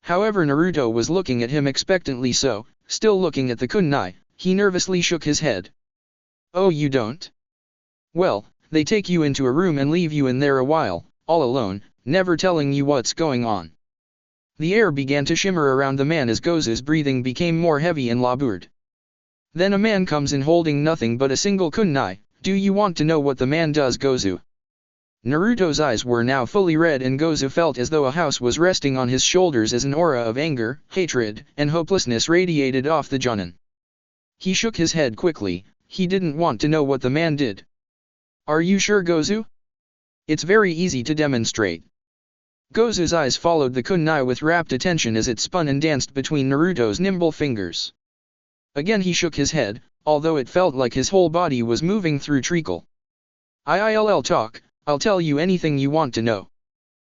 However, Naruto was looking at him expectantly, so, still looking at the kunai, he nervously shook his head. Oh, you don't? Well, they take you into a room and leave you in there a while, all alone, never telling you what's going on. The air began to shimmer around the man as Gozu's breathing became more heavy and labored. Then a man comes in holding nothing but a single kunai. Do you want to know what the man does, Gozu? Naruto's eyes were now fully red, and Gozu felt as though a house was resting on his shoulders as an aura of anger, hatred, and hopelessness radiated off the Jonin. He shook his head quickly. He didn't want to know what the man did. Are you sure, Gozu? It's very easy to demonstrate. Gozu's eyes followed the kunai with rapt attention as it spun and danced between Naruto's nimble fingers. Again he shook his head, although it felt like his whole body was moving through treacle. I'll talk. I'll tell you anything you want to know.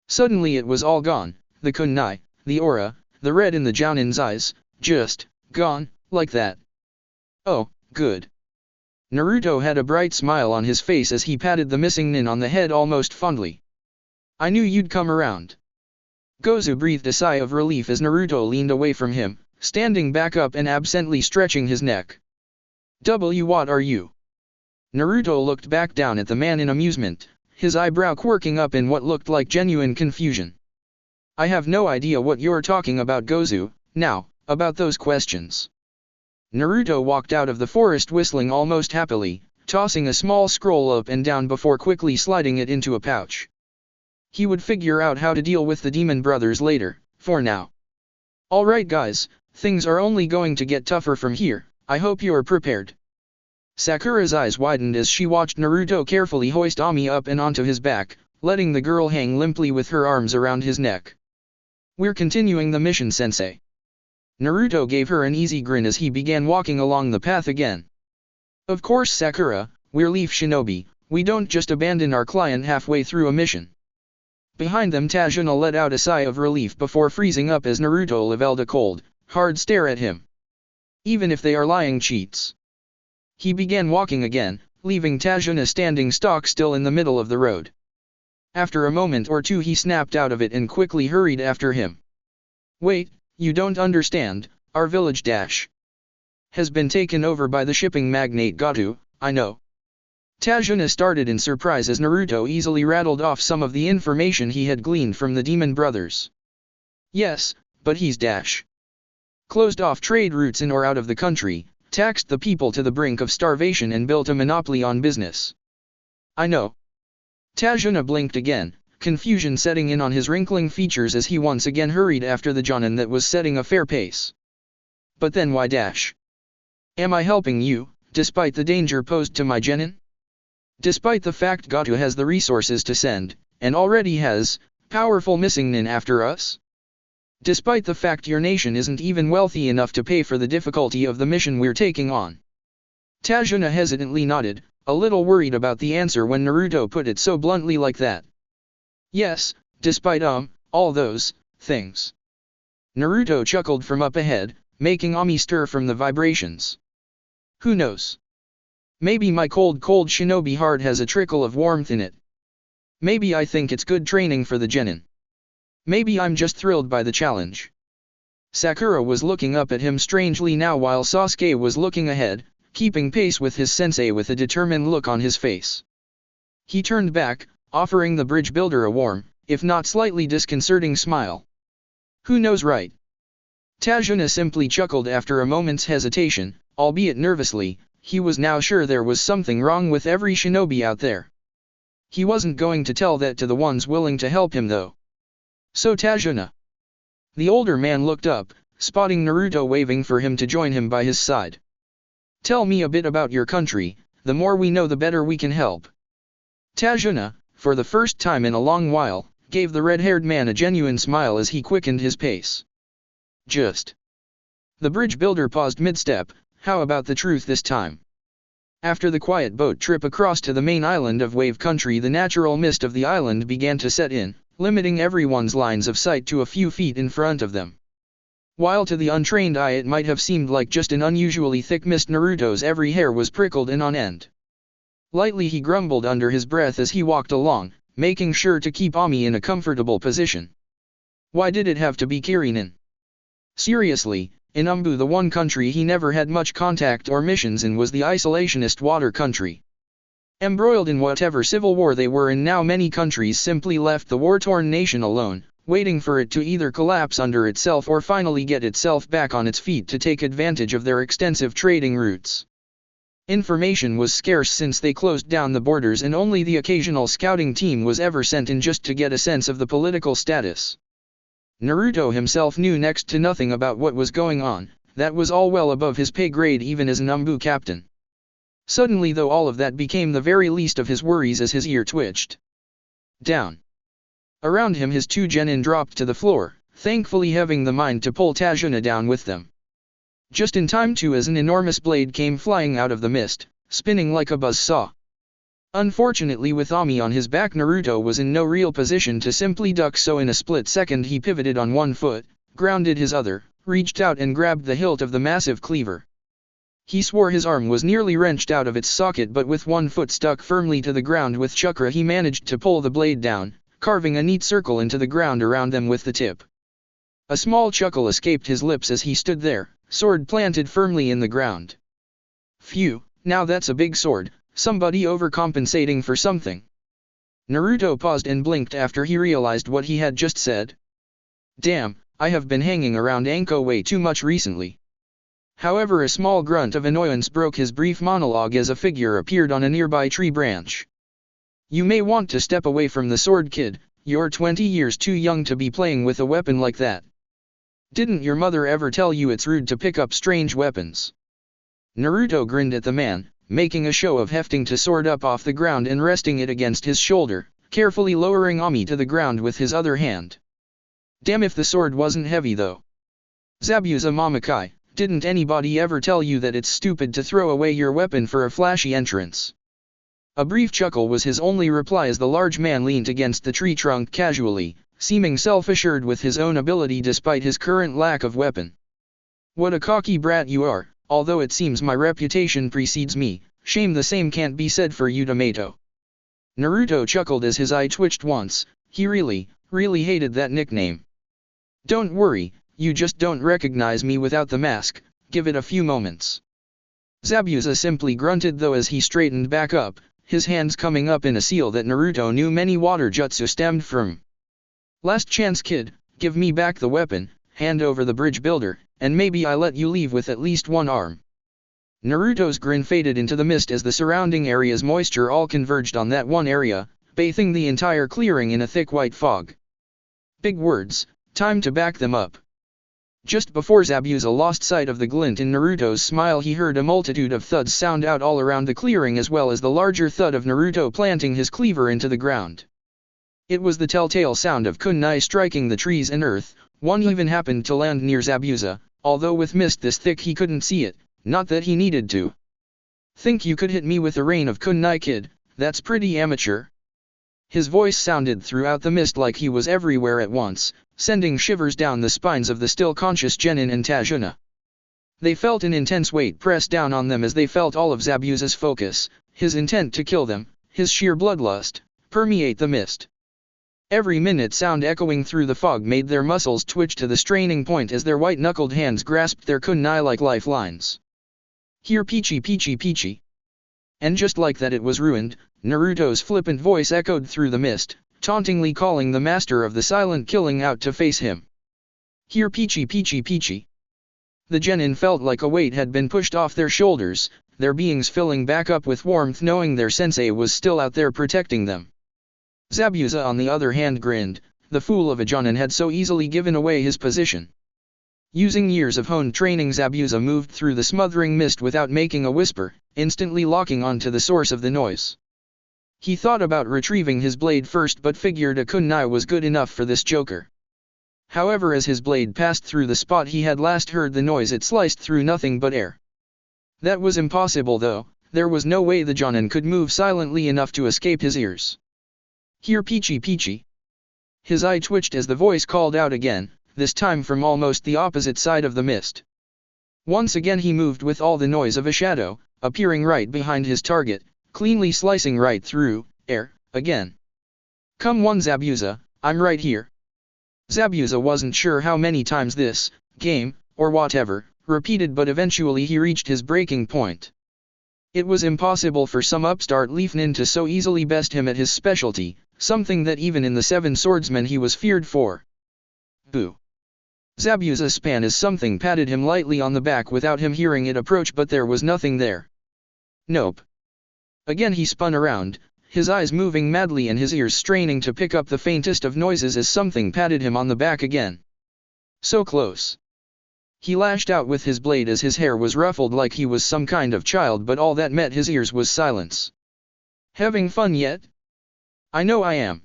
Suddenly it was all gone, the kunai, the aura, the red in the Jounin's eyes, just gone, like that. Oh, good. Naruto had a bright smile on his face as he patted the missing nin on the head almost fondly. I knew you'd come around. Gozu breathed a sigh of relief as Naruto leaned away from him, standing back up and absently stretching his neck. What are you? Naruto looked back down at the man in amusement, his eyebrow quirking up in what looked like genuine confusion. I have no idea what you're talking about, Gozu. Now, about those questions. Naruto walked out of the forest whistling almost happily, tossing a small scroll up and down before quickly sliding it into a pouch. He would figure out how to deal with the demon brothers later, for now. Alright guys, things are only going to get tougher from here. I hope you're prepared. Sakura's eyes widened as she watched Naruto carefully hoist Ami up and onto his back, letting the girl hang limply with her arms around his neck. We're continuing the mission, sensei. Naruto gave her an easy grin as he began walking along the path again. Of course, Sakura, we're Leaf Shinobi. We don't just abandon our client halfway through a mission. Behind them, Tajuna let out a sigh of relief before freezing up as Naruto leveled a cold, hard stare at him. Even if they are lying cheats. He began walking again, leaving Tajuna standing stock still in the middle of the road. After a moment or two he snapped out of it and quickly hurried after him. Wait, you don't understand, our village has been taken over by the shipping magnate Gato, I know. Tajuna started in surprise as Naruto easily rattled off some of the information he had gleaned from the demon brothers. Yes, but he's closed off trade routes in or out of the country, taxed the people to the brink of starvation and built a monopoly on business. I know. Tajuna blinked again, confusion setting in on his wrinkling features as he once again hurried after the Jonin that was setting a fair pace. But then why am I helping you, despite the danger posed to my genin? Despite the fact Gato has the resources to send, and already has, powerful missing nin after us? Despite the fact your nation isn't even wealthy enough to pay for the difficulty of the mission we're taking on. Tajuna hesitantly nodded, a little worried about the answer when Naruto put it so bluntly like that. Yes, despite all those things. Naruto chuckled from up ahead, making Ami stir from the vibrations. Who knows? Maybe my cold shinobi heart has a trickle of warmth in it. Maybe I think it's good training for the genin. Maybe I'm just thrilled by the challenge. Sakura was looking up at him strangely now while Sasuke was looking ahead, keeping pace with his sensei with a determined look on his face. He turned back, offering the bridge builder a warm, if not slightly disconcerting smile. Who knows, right? Tajuna simply chuckled after a moment's hesitation, albeit nervously. He was now sure there was something wrong with every shinobi out there. He wasn't going to tell that to the ones willing to help him though. So Tajuna. The older man looked up, spotting Naruto waving for him to join him by his side. Tell me a bit about your country, the more we know the better we can help. Tajuna, for the first time in a long while, gave the red-haired man a genuine smile as he quickened his pace. Just. The bridge builder paused mid-step. How about the truth this time? After the quiet boat trip across to the main island of Wave Country, the natural mist of the island began to set in, limiting everyone's lines of sight to a few feet in front of them. While to the untrained eye it might have seemed like just an unusually thick mist, Naruto's every hair was prickled and on end. Lightly he grumbled under his breath as he walked along, making sure to keep Ami in a comfortable position. Why did it have to be Kirinin? Seriously, in Umbu, the one country he never had much contact or missions in was the isolationist water country. Embroiled in whatever civil war they were in now, many countries simply left the war-torn nation alone, waiting for it to either collapse under itself or finally get itself back on its feet to take advantage of their extensive trading routes. Information was scarce since they closed down the borders, and only the occasional scouting team was ever sent in just to get a sense of the political status. Naruto himself knew next to nothing about what was going on. That was all well above his pay grade even as an Umbu captain. Suddenly though, all of that became the very least of his worries as his ear twitched. Down. Around him his two genin dropped to the floor, thankfully having the mind to pull Tajuna down with them. Just in time too, as an enormous blade came flying out of the mist, spinning like a buzzsaw. Unfortunately, with Ami on his back, Naruto was in no real position to simply duck, so in a split second he pivoted on one foot, grounded his other, reached out and grabbed the hilt of the massive cleaver. He swore his arm was nearly wrenched out of its socket, but with one foot stuck firmly to the ground with chakra he managed to pull the blade down, carving a neat circle into the ground around them with the tip. A small chuckle escaped his lips as he stood there, sword planted firmly in the ground. Phew, now that's a big sword. Somebody overcompensating for something. Naruto paused and blinked after he realized what he had just said. Damn, I have been hanging around Anko way too much recently. However, a small grunt of annoyance broke his brief monologue as a figure appeared on a nearby tree branch. You may want to step away from the sword, kid. You're 20 years too young to be playing with a weapon like that. Didn't your mother ever tell you it's rude to pick up strange weapons? Naruto grinned at the man, making a show of hefting the sword up off the ground and resting it against his shoulder, carefully lowering Ami to the ground with his other hand. Damn if the sword wasn't heavy though. Zabuza Mamakai, didn't anybody ever tell you that it's stupid to throw away your weapon for a flashy entrance? A brief chuckle was his only reply as the large man leaned against the tree trunk casually, seeming self-assured with his own ability despite his current lack of weapon. What a cocky brat you are. Although it seems my reputation precedes me, shame the same can't be said for you, Tomato. Naruto chuckled as his eye twitched once. He really hated that nickname. Don't worry, you just don't recognize me without the mask, give it a few moments. Zabuza simply grunted though as he straightened back up, his hands coming up in a seal that Naruto knew many water jutsu stemmed from. Last chance, kid, give me back the weapon, hand over the bridge builder, and maybe I let you leave with at least one arm. Naruto's grin faded into the mist as the surrounding area's moisture all converged on that one area, bathing the entire clearing in a thick white fog. Big words, time to back them up. Just before Zabuza lost sight of the glint in Naruto's smile, he heard a multitude of thuds sound out all around the clearing, as well as the larger thud of Naruto planting his cleaver into the ground. It was the telltale sound of kunai striking the trees and earth. One even happened to land near Zabuza, although with mist this thick he couldn't see it, not that he needed to. Think you could hit me with a rain of kunai, kid? That's pretty amateur. His voice sounded throughout the mist like he was everywhere at once, sending shivers down the spines of the still conscious Genin and Tajuna. They felt an intense weight press down on them as they felt all of Zabuza's focus, his intent to kill them, his sheer bloodlust, permeate the mist. Every minute sound echoing through the fog made their muscles twitch to the straining point as their white-knuckled hands grasped their kunai like lifelines. Here peachy peachy peachy. And just like that it was ruined, Naruto's flippant voice echoed through the mist, tauntingly calling the master of the silent killing out to face him. Here peachy peachy peachy. The genin felt like a weight had been pushed off their shoulders, their beings filling back up with warmth knowing their sensei was still out there protecting them. Zabuza on the other hand grinned, the fool of a jonin had so easily given away his position. Using years of honed training, Zabuza moved through the smothering mist without making a whisper, instantly locking onto the source of the noise. He thought about retrieving his blade first but figured a kunai was good enough for this joker. However, as his blade passed through the spot he had last heard the noise, it sliced through nothing but air. That was impossible though, there was no way the jonin could move silently enough to escape his ears. Here peachy peachy. His eye twitched as the voice called out again, this time from almost the opposite side of the mist. Once again he moved with all the noise of a shadow, appearing right behind his target, cleanly slicing right through air, again. Come on Zabuza, I'm right here. Zabuza wasn't sure how many times this game, or whatever, repeated, but eventually he reached his breaking point. It was impossible for some upstart leafnin to so easily best him at his specialty, something that even in the Seven Swordsmen he was feared for. Boo. Zabuza span as something patted him lightly on the back without him hearing it approach, but there was nothing there. Nope. Again he spun around, his eyes moving madly and his ears straining to pick up the faintest of noises as something patted him on the back again. So close. He lashed out with his blade as his hair was ruffled like he was some kind of child, but all that met his ears was silence. Having fun yet? I know I am.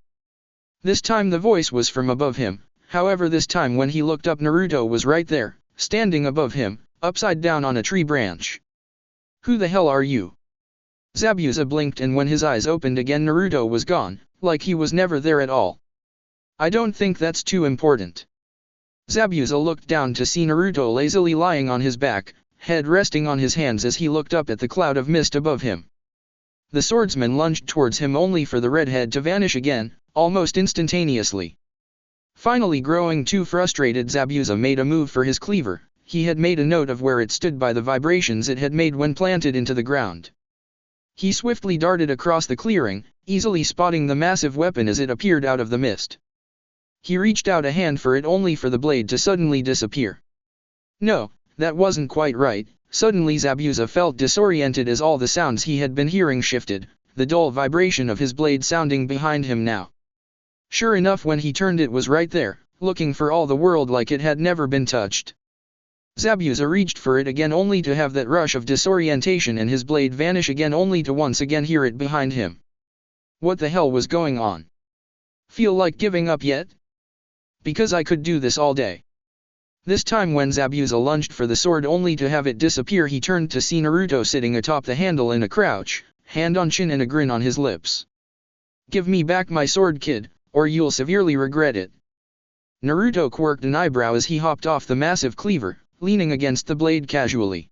This time the voice was from above him, however this time when he looked up Naruto was right there, standing above him, upside down on a tree branch. Who the hell are you? Zabuza blinked, and when his eyes opened again Naruto was gone, like he was never there at all. I don't think that's too important. Zabuza looked down to see Naruto lazily lying on his back, head resting on his hands as he looked up at the cloud of mist above him. The swordsman lunged towards him only for the redhead to vanish again, almost instantaneously. Finally growing too frustrated, Zabuza made a move for his cleaver. He had made a note of where it stood by the vibrations it had made when planted into the ground. He swiftly darted across the clearing, easily spotting the massive weapon as it appeared out of the mist. He reached out a hand for it only for the blade to suddenly disappear. No, that wasn't quite right. Suddenly Zabuza felt disoriented as all the sounds he had been hearing shifted, the dull vibration of his blade sounding behind him now. Sure enough, when he turned it was right there, looking for all the world like it had never been touched. Zabuza reached for it again only to have that rush of disorientation and his blade vanish again only to once again hear it behind him. What the hell was going on? Feel like giving up yet? Because I could do this all day. This time when Zabuza lunged for the sword only to have it disappear, he turned to see Naruto sitting atop the handle in a crouch, hand on chin and a grin on his lips. Give me back my sword, kid, or you'll severely regret it. Naruto quirked an eyebrow as he hopped off the massive cleaver, leaning against the blade casually.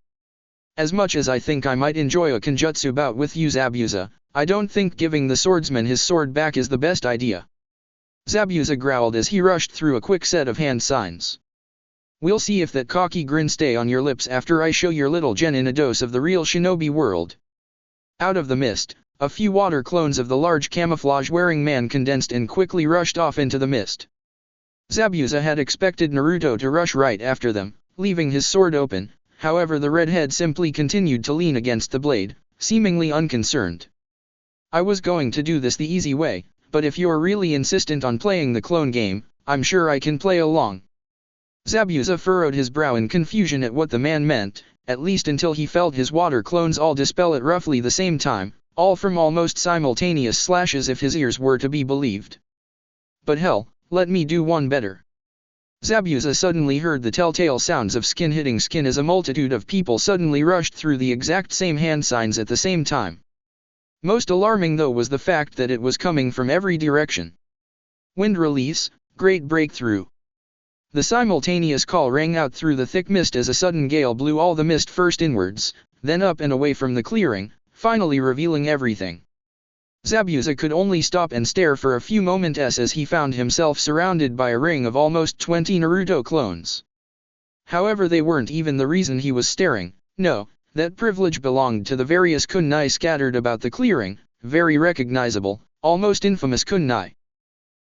As much as I think I might enjoy a kenjutsu bout with you Zabuza, I don't think giving the swordsman his sword back is the best idea. Zabuza growled as he rushed through a quick set of hand signs. We'll see if that cocky grin stay on your lips after I show your little genin a dose of the real shinobi world. Out of the mist, a few water clones of the large camouflage-wearing man condensed and quickly rushed off into the mist. Zabuza had expected Naruto to rush right after them, leaving his sword open, however the redhead simply continued to lean against the blade, seemingly unconcerned. I was going to do this the easy way, but if you're really insistent on playing the clone game, I'm sure I can play along. Zabuza furrowed his brow in confusion at what the man meant, at least until he felt his water clones all dispel at roughly the same time, all from almost simultaneous slashes if his ears were to be believed. But hell, let me do one better. Zabuza suddenly heard the telltale sounds of skin hitting skin as a multitude of people suddenly rushed through the exact same hand signs at the same time. Most alarming though was the fact that it was coming from every direction. Wind release, great breakthrough. The simultaneous call rang out through the thick mist as a sudden gale blew all the mist first inwards, then up and away from the clearing, finally revealing everything. Zabuza could only stop and stare for a few moments as he found himself surrounded by a ring of almost 20 Naruto clones. However, they weren't even the reason he was staring. No, that privilege belonged to the various kunai scattered about the clearing, very recognizable, almost infamous kunai.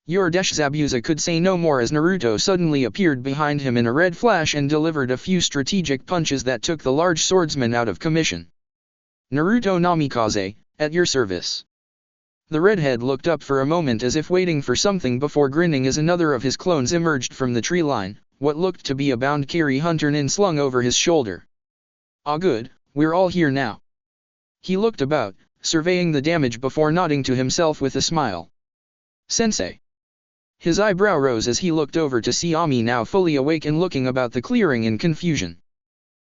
Zabuza could say no more as Naruto suddenly appeared behind him in a red flash and delivered a few strategic punches that took the large swordsman out of commission. Naruto Namikaze, at your service. The redhead looked up for a moment as if waiting for something before grinning as another of his clones emerged from the tree line, what looked to be a bound Kiri Hunter nin slung over his shoulder. Ah good, we're all here now. He looked about, surveying the damage before nodding to himself with a smile. Sensei. His eyebrow rose as he looked over to see Ami now fully awake and looking about the clearing in confusion.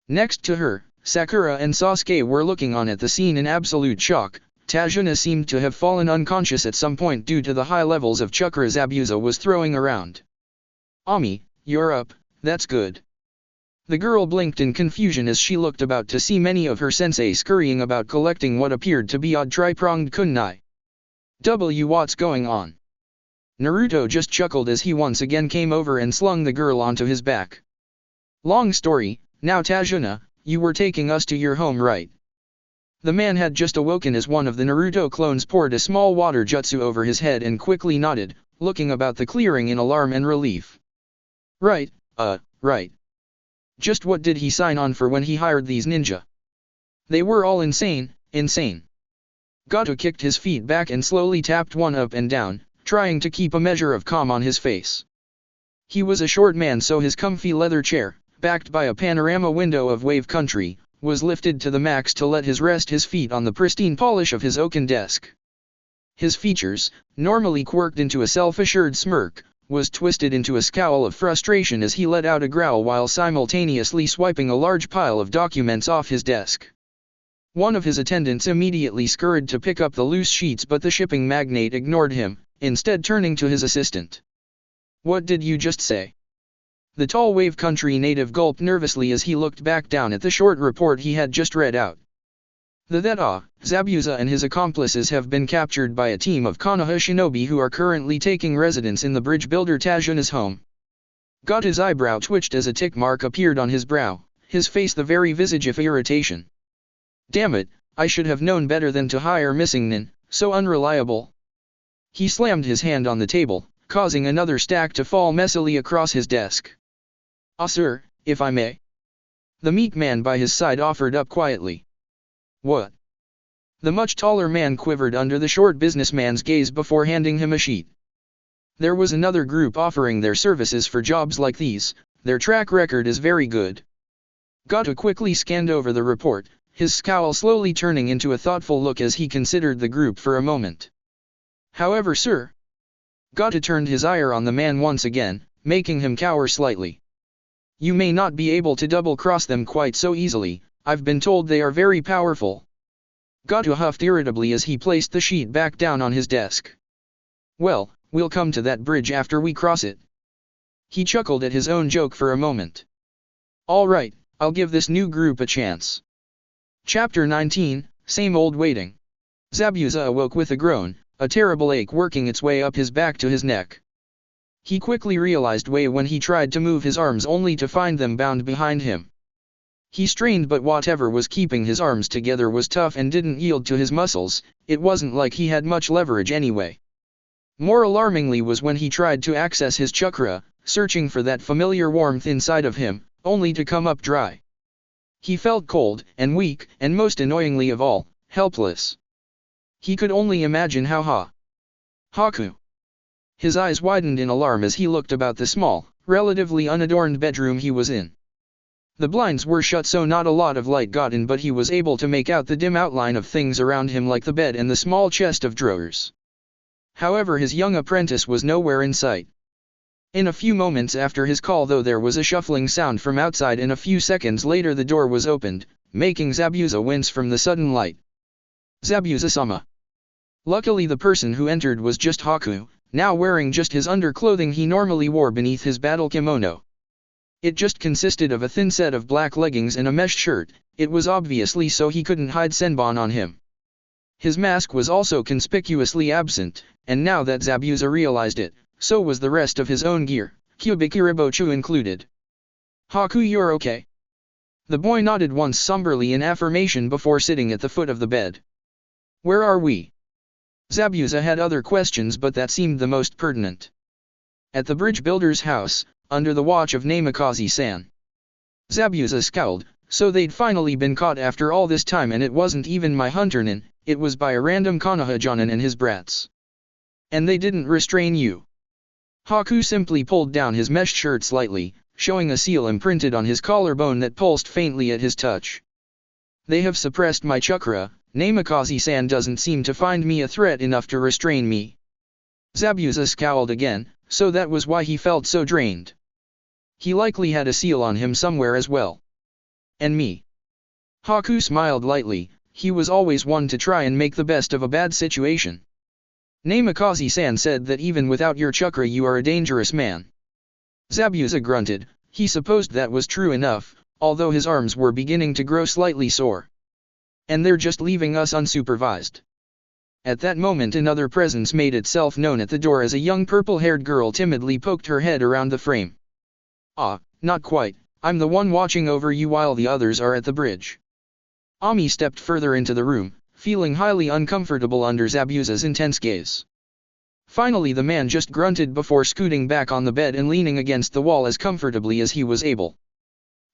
Next to her, Sakura and Sasuke were looking on at the scene in absolute shock. Tajuna seemed to have fallen unconscious at some point due to the high levels of chakra Zabuza was throwing around. Ami, you're up, that's good. The girl blinked in confusion as she looked about to see many of her sensei scurrying about collecting what appeared to be odd tri-pronged kunai. What's going on? Naruto just chuckled as he once again came over and slung the girl onto his back. Long story, now Tajuna, you were taking us to your home, right? The man had just awoken as one of the Naruto clones poured a small water jutsu over his head and quickly nodded, looking about the clearing in alarm and relief. Right. Just what did he sign on for when he hired these ninja? They were all insane. Gato kicked his feet back and slowly tapped one up and down, trying to keep a measure of calm on his face. He was a short man, so his comfy leather chair, backed by a panorama window of wave country, was lifted to the max to let his feet on the pristine polish of his oaken desk. His features, normally quirked into a self-assured smirk, was twisted into a scowl of frustration as he let out a growl while simultaneously swiping a large pile of documents off his desk. One of his attendants immediately scurried to pick up the loose sheets, but the shipping magnate ignored him, instead turning to his assistant. What did you just say? The tall wave country native gulped nervously as he looked back down at the short report he had just read out. Zabuza and his accomplices have been captured by a team of Konoha shinobi who are currently taking residence in the bridge builder Tajuna's home. Gata's eyebrow twitched as a tick mark appeared on his brow, his face the very visage of irritation. Damn it, I should have known better than to hire missing nin, so unreliable. He slammed his hand on the table, causing another stack to fall messily across his desk. Ah sir, if I may. The meek man by his side offered up quietly. What? The much taller man quivered under the short businessman's gaze before handing him a sheet. There was another group offering their services for jobs like these, their track record is very good. Gato quickly scanned over the report, his scowl slowly turning into a thoughtful look as he considered the group for a moment. However, sir. Gato turned his ire on the man once again, making him cower slightly. You may not be able to double-cross them quite so easily, I've been told they are very powerful. Gato huffed irritably as he placed the sheet back down on his desk. Well, we'll come to that bridge after we cross it. He chuckled at his own joke for a moment. All right, I'll give this new group a chance. Chapter 19, Same Old Waiting. Zabuza awoke with a groan, a terrible ache working its way up his back to his neck. He quickly realized why when he tried to move his arms only to find them bound behind him. He strained, but whatever was keeping his arms together was tough and didn't yield to his muscles. It wasn't like he had much leverage anyway. More alarmingly was when he tried to access his chakra, searching for that familiar warmth inside of him, only to come up dry. He felt cold, and weak, and most annoyingly of all, helpless. He could only imagine how Haku. His eyes widened in alarm as he looked about the small, relatively unadorned bedroom he was in. The blinds were shut so not a lot of light got in, but he was able to make out the dim outline of things around him like the bed and the small chest of drawers. However, his young apprentice was nowhere in sight. In a few moments after his call though there was a shuffling sound from outside and a few seconds later the door was opened, making Zabuza wince from the sudden light. Zabuza-sama. Luckily the person who entered was just Haku, now wearing just his underclothing he normally wore beneath his battle kimono. It just consisted of a thin set of black leggings and a mesh shirt, it was obviously so he couldn't hide Senbon on him. His mask was also conspicuously absent, and now that Zabuza realized it, so was the rest of his own gear, Kyubikiribochu included. Haku, you're okay? The boy nodded once somberly in affirmation before sitting at the foot of the bed. Where are we? Zabuza had other questions but that seemed the most pertinent. At the bridge builder's house, under the watch of Namikaze-san. Zabuza scowled, so they'd finally been caught after all this time and it wasn't even my hunternin, it was by a random Konoha-jonin and his brats. And they didn't restrain you. Haku simply pulled down his mesh shirt slightly, showing a seal imprinted on his collarbone that pulsed faintly at his touch. They have suppressed my chakra, Namikaze-san doesn't seem to find me a threat enough to restrain me. Zabuza scowled again, so that was why he felt so drained. He likely had a seal on him somewhere as well. And me? Haku smiled lightly, he was always one to try and make the best of a bad situation. Namikaze-san said that even without your chakra you are a dangerous man. Zabuza grunted, he supposed that was true enough, although his arms were beginning to grow slightly sore. And they're just leaving us unsupervised. At that moment another presence made itself known at the door as a young purple-haired girl timidly poked her head around the frame. Ah, not quite, I'm the one watching over you while the others are at the bridge. Ami stepped further into the room, feeling highly uncomfortable under Zabuza's intense gaze. Finally the man just grunted before scooting back on the bed and leaning against the wall as comfortably as he was able.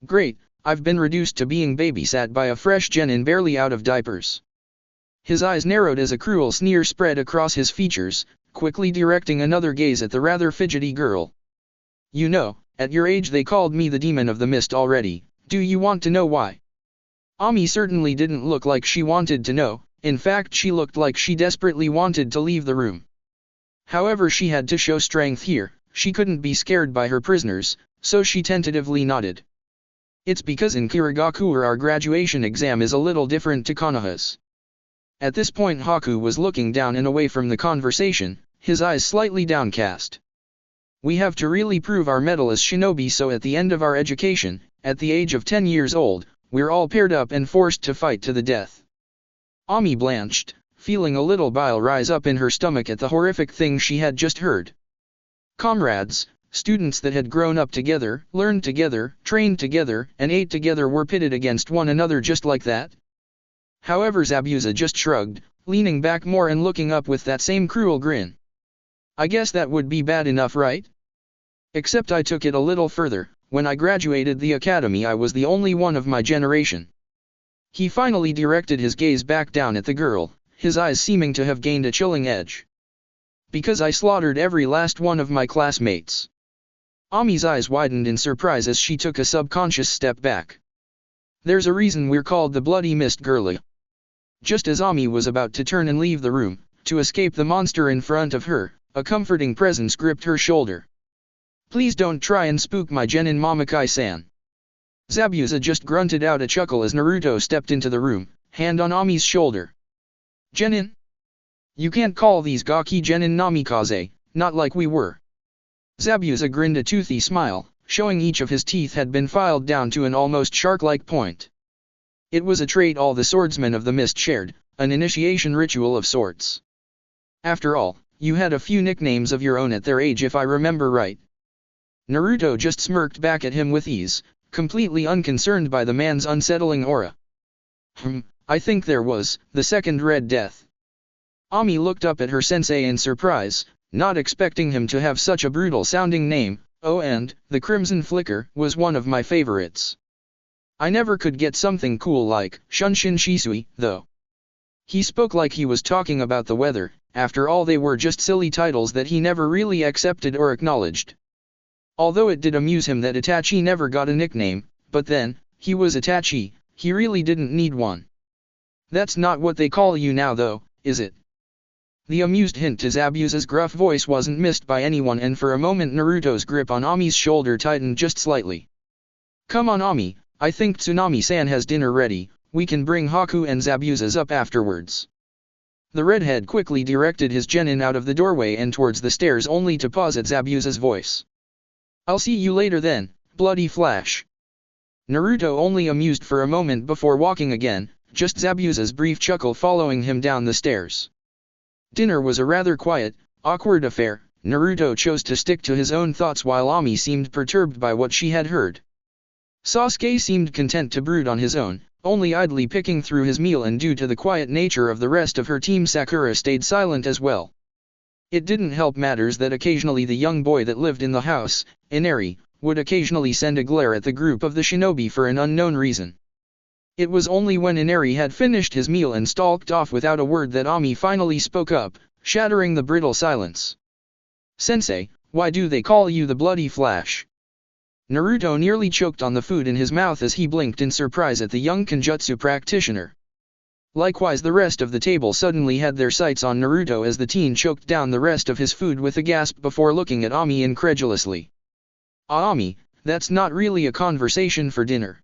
Great, I've been reduced to being babysat by a fresh genin barely out of diapers. His eyes narrowed as a cruel sneer spread across his features, quickly directing another gaze at the rather fidgety girl. You know, at your age they called me the demon of the mist already, do you want to know why? Ami certainly didn't look like she wanted to know, in fact she looked like she desperately wanted to leave the room. However she had to show strength here, she couldn't be scared by her prisoners, so she tentatively nodded. It's because in Kirigakura our graduation exam is a little different to Konoha's. At this point Haku was looking down and away from the conversation, his eyes slightly downcast. We have to really prove our mettle as shinobi so at the end of our education, at the age of 10 years old, we're all paired up and forced to fight to the death. Ami blanched, feeling a little bile rise up in her stomach at the horrific thing she had just heard. Comrades, students that had grown up together, learned together, trained together, and ate together were pitted against one another just like that? However Zabuza just shrugged, leaning back more and looking up with that same cruel grin. I guess that would be bad enough, right? Except I took it a little further, when I graduated the academy I was the only one of my generation. He finally directed his gaze back down at the girl, his eyes seeming to have gained a chilling edge. Because I slaughtered every last one of my classmates. Ami's eyes widened in surprise as she took a subconscious step back. There's a reason we're called the Bloody Mist Girlie. Just as Ami was about to turn and leave the room, to escape the monster in front of her, a comforting presence gripped her shoulder. Please don't try and spook my genin Mamakai-san. Zabuza just grunted out a chuckle as Naruto stepped into the room, hand on Ami's shoulder. Genin? You can't call these gaki genin namikaze, not like we were. Zabuza grinned a toothy smile, showing each of his teeth had been filed down to an almost shark-like point. It was a trait all the swordsmen of the mist shared, an initiation ritual of sorts. After all, you had a few nicknames of your own at their age if I remember right. Naruto just smirked back at him with ease, completely unconcerned by the man's unsettling aura. I think there was, the second Red Death. Ami looked up at her sensei in surprise, not expecting him to have such a brutal-sounding name. Oh, and the Crimson Flicker was one of my favorites. I never could get something cool like Shunshin Shisui, though. He spoke like he was talking about the weather, after all they were just silly titles that he never really accepted or acknowledged. Although it did amuse him that Itachi never got a nickname, but then, he was Itachi, he really didn't need one. That's not what they call you now though, is it? The amused hint to Zabuza's gruff voice wasn't missed by anyone, and for a moment Naruto's grip on Ami's shoulder tightened just slightly. "Come on Ami, I think Tsunami-san has dinner ready, we can bring Haku and Zabuza's up afterwards." The redhead quickly directed his genin out of the doorway and towards the stairs, only to pause at Zabuza's voice. "I'll see you later then, bloody flash." Naruto only amused for a moment before walking again, just Zabuza's brief chuckle following him down the stairs. Dinner was a rather quiet, awkward affair. Naruto chose to stick to his own thoughts while Ami seemed perturbed by what she had heard. Sasuke seemed content to brood on his own, only idly picking through his meal, and due to the quiet nature of the rest of her team, Sakura stayed silent as well. It didn't help matters that occasionally the young boy that lived in the house, Inari, would occasionally send a glare at the group of the shinobi for an unknown reason. It was only when Inari had finished his meal and stalked off without a word that Ami finally spoke up, shattering the brittle silence. "Sensei, why do they call you the Bloody Flash?" Naruto nearly choked on the food in his mouth as he blinked in surprise at the young Kenjutsu practitioner. Likewise, the rest of the table suddenly had their sights on Naruto as the teen choked down the rest of his food with a gasp before looking at Ami incredulously. Ami, that's not really a conversation for dinner."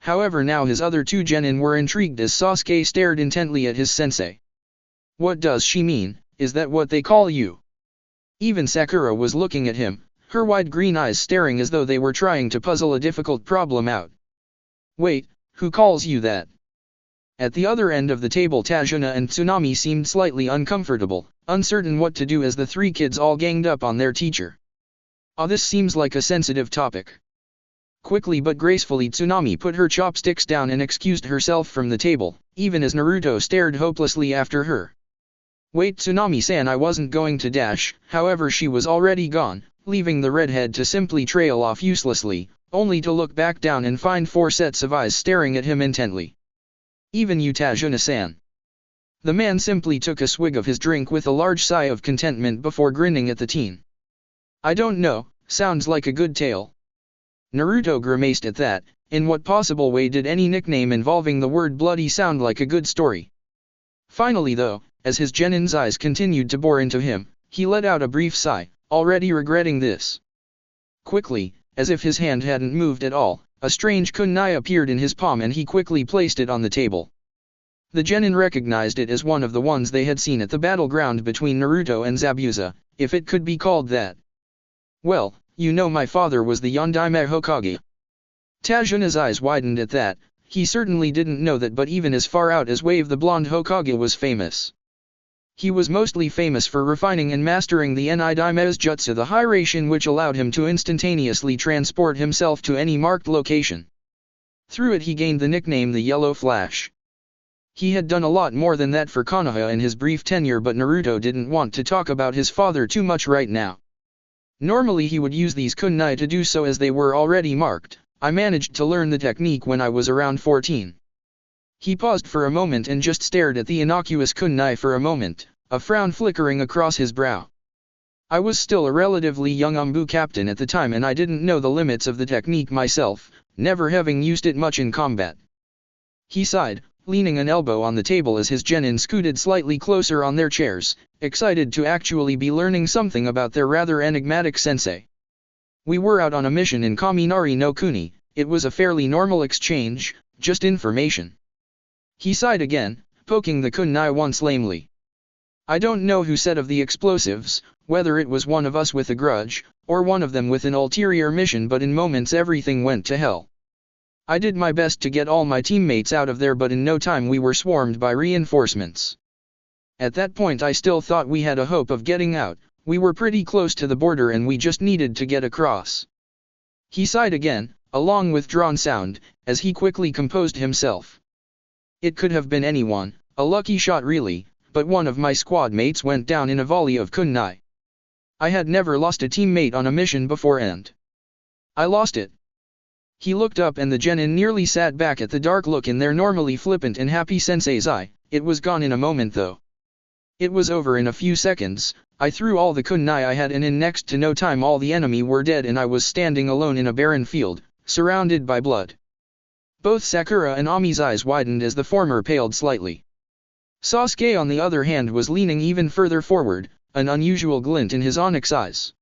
However, now his other two genin were intrigued as Sasuke stared intently at his sensei. "What does she mean? Is that what they call you?" Even Sakura was looking at him, her wide green eyes staring as though they were trying to puzzle a difficult problem out. "Wait, who calls you that?" At the other end of the table, Tajuna and Tsunami seemed slightly uncomfortable, uncertain what to do as the three kids all ganged up on their teacher. This seems like a sensitive topic." Quickly but gracefully, Tsunami put her chopsticks down and excused herself from the table, even as Naruto stared hopelessly after her. "Wait, Tsunami-san, I wasn't going to dash." However, she was already gone, leaving the redhead to simply trail off uselessly, only to look back down and find 4 sets of eyes staring at him intently. "Even you, Tajuna-san." The man simply took a swig of his drink with a large sigh of contentment before grinning at the teen. "I don't know, sounds like a good tale." Naruto grimaced at that. In what possible way did any nickname involving the word bloody sound like a good story? Finally though, as his genin's eyes continued to bore into him, he let out a brief sigh, already regretting this. Quickly, as if his hand hadn't moved at all, a strange kunai appeared in his palm and he quickly placed it on the table. The genin recognized it as one of the ones they had seen at the battleground between Naruto and Zabuza, if it could be called that. "Well, you know my father was the Yondaime Hokage." Tajuna's eyes widened at that. He certainly didn't know that, but even as far out as Wave the Blonde Hokage was famous. He was mostly famous for refining and mastering the Nidaime's jutsu, the Hiraishin, which allowed him to instantaneously transport himself to any marked location. Through it he gained the nickname the Yellow Flash. He had done a lot more than that for Konoha in his brief tenure, but Naruto didn't want to talk about his father too much right now. Normally he would use these kunai to do so as they were already marked. "I managed to learn the technique when I was around 14. He paused for a moment and just stared at the innocuous kunai for a moment, a frown flickering across his brow. "I was still a relatively young Umbu captain at the time, and I didn't know the limits of the technique myself, never having used it much in combat." He sighed, leaning an elbow on the table as his genin scooted slightly closer on their chairs, excited to actually be learning something about their rather enigmatic sensei. "We were out on a mission in Kaminari no Kuni. It was a fairly normal exchange, just information." He sighed again, poking the kunai once lamely. "I don't know who said of the explosives, whether it was one of us with a grudge, or one of them with an ulterior mission, but in moments everything went to hell. I did my best to get all my teammates out of there, but in no time we were swarmed by reinforcements. At that point I still thought we had a hope of getting out. We were pretty close to the border and we just needed to get across." He sighed again, a long withdrawn sound, as he quickly composed himself. "It could have been anyone, a lucky shot really, but one of my squad mates went down in a volley of kunai. I had never lost a teammate on a mission before and I lost it." He looked up and the genin nearly sat back at the dark look in their normally flippant and happy sensei's eye. "It was gone in a moment though. It was over in a few seconds. I threw all the kunai I had and in next to no time all the enemy were dead and I was standing alone in a barren field, surrounded by blood." Both Sakura and Ami's eyes widened as the former paled slightly. Sasuke on the other hand was leaning even further forward, an unusual glint in his onyx eyes.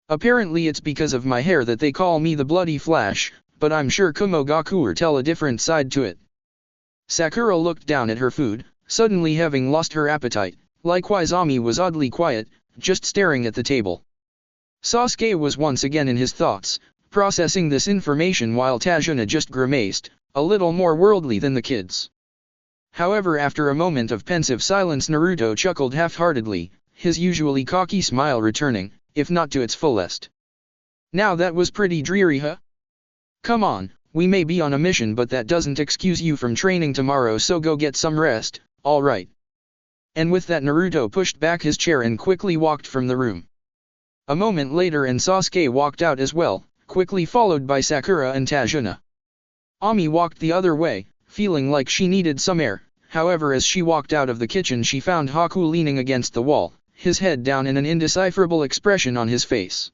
Apparently it's because of my hair that they call me the Bloody Flash, but I'm sure Kumogakuer tell a different side to it. Sakura looked down at her food, suddenly having lost her appetite. Likewise Ami was oddly quiet, just staring at the table. Sasuke was once again in his thoughts, processing this information while Tajuna just grimaced, a little more worldly than the kids. However, after a moment of pensive silence, Naruto chuckled half-heartedly, his usually cocky smile returning, if not to its fullest. Now that was pretty dreary, huh? Come on, we may be on a mission, but that doesn't excuse you from training tomorrow, so go get some rest, alright? And with that, Naruto pushed back his chair and quickly walked from the room. A moment later and Sasuke walked out as well, quickly followed by Sakura and Tajuna. Ami walked the other way, feeling like she needed some air. However, as she walked out of the kitchen, she found Haku leaning against the wall, his head down and an indecipherable expression on his face.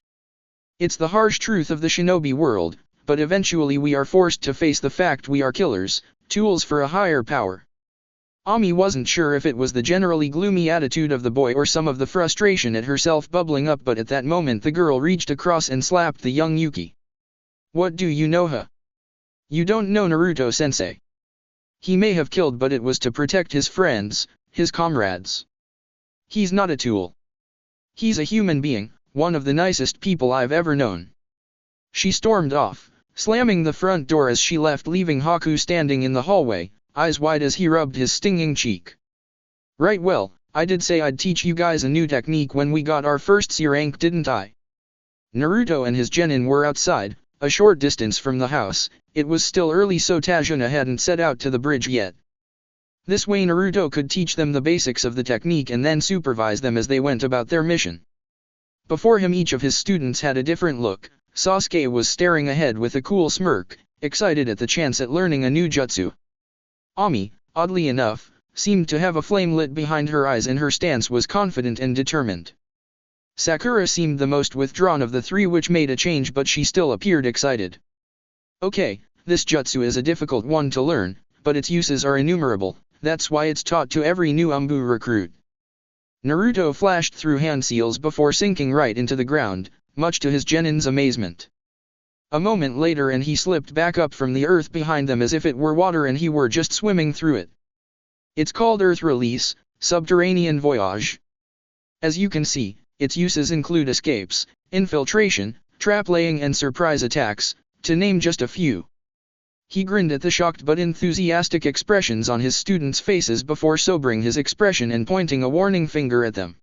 It's the harsh truth of the shinobi world, but eventually we are forced to face the fact we are killers, tools for a higher power. Ami wasn't sure if it was the generally gloomy attitude of the boy or some of the frustration at herself bubbling up, but at that moment the girl reached across and slapped the young Yuki. What do you know, huh? You don't know Naruto-sensei. He may have killed, but it was to protect his friends, his comrades. He's not a tool. He's a human being, one of the nicest people I've ever known. She stormed off, slamming the front door as she left, leaving Haku standing in the hallway, eyes wide as he rubbed his stinging cheek. Right, well, I did say I'd teach you guys a new technique when we got our first C rank, didn't I? Naruto and his genin were outside, a short distance from the house. It was still early, so Tajuna hadn't set out to the bridge yet. This way Naruto could teach them the basics of the technique and then supervise them as they went about their mission. Before him each of his students had a different look. Sasuke was staring ahead with a cool smirk, excited at the chance at learning a new jutsu. Ami, oddly enough, seemed to have a flame lit behind her eyes and her stance was confident and determined. Sakura seemed the most withdrawn of the three, which made a change, but she still appeared excited. Okay, this jutsu is a difficult one to learn, but its uses are innumerable, that's why it's taught to every new Umbu recruit. Naruto flashed through hand seals before sinking right into the ground, much to his genin's amazement. A moment later and he slipped back up from the earth behind them as if it were water and he were just swimming through it. It's called Earth Release, Subterranean Voyage. As you can see, its uses include escapes, infiltration, trap-laying and surprise attacks, to name just a few. He grinned at the shocked but enthusiastic expressions on his students' faces before sobering his expression and pointing a warning finger at them.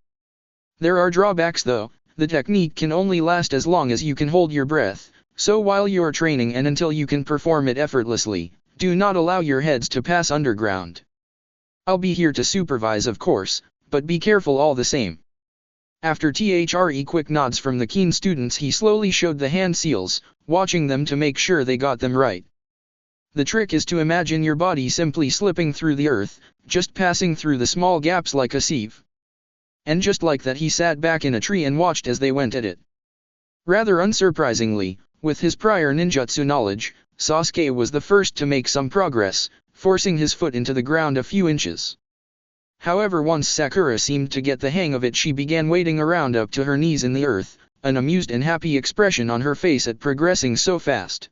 There are drawbacks though. The technique can only last as long as you can hold your breath. So while you're training and until you can perform it effortlessly, do not allow your heads to pass underground. I'll be here to supervise, of course, but be careful all the same. After quick nods from the keen students, he slowly showed the hand seals, watching them to make sure they got them right. The trick is to imagine your body simply slipping through the earth, just passing through the small gaps like a sieve. And just like that he sat back in a tree and watched as they went at it. Rather unsurprisingly, with his prior ninjutsu knowledge, Sasuke was the first to make some progress, forcing his foot into the ground a few inches. However, once Sakura seemed to get the hang of it, she began wading around up to her knees in the earth, an amused and happy expression on her face at progressing so fast.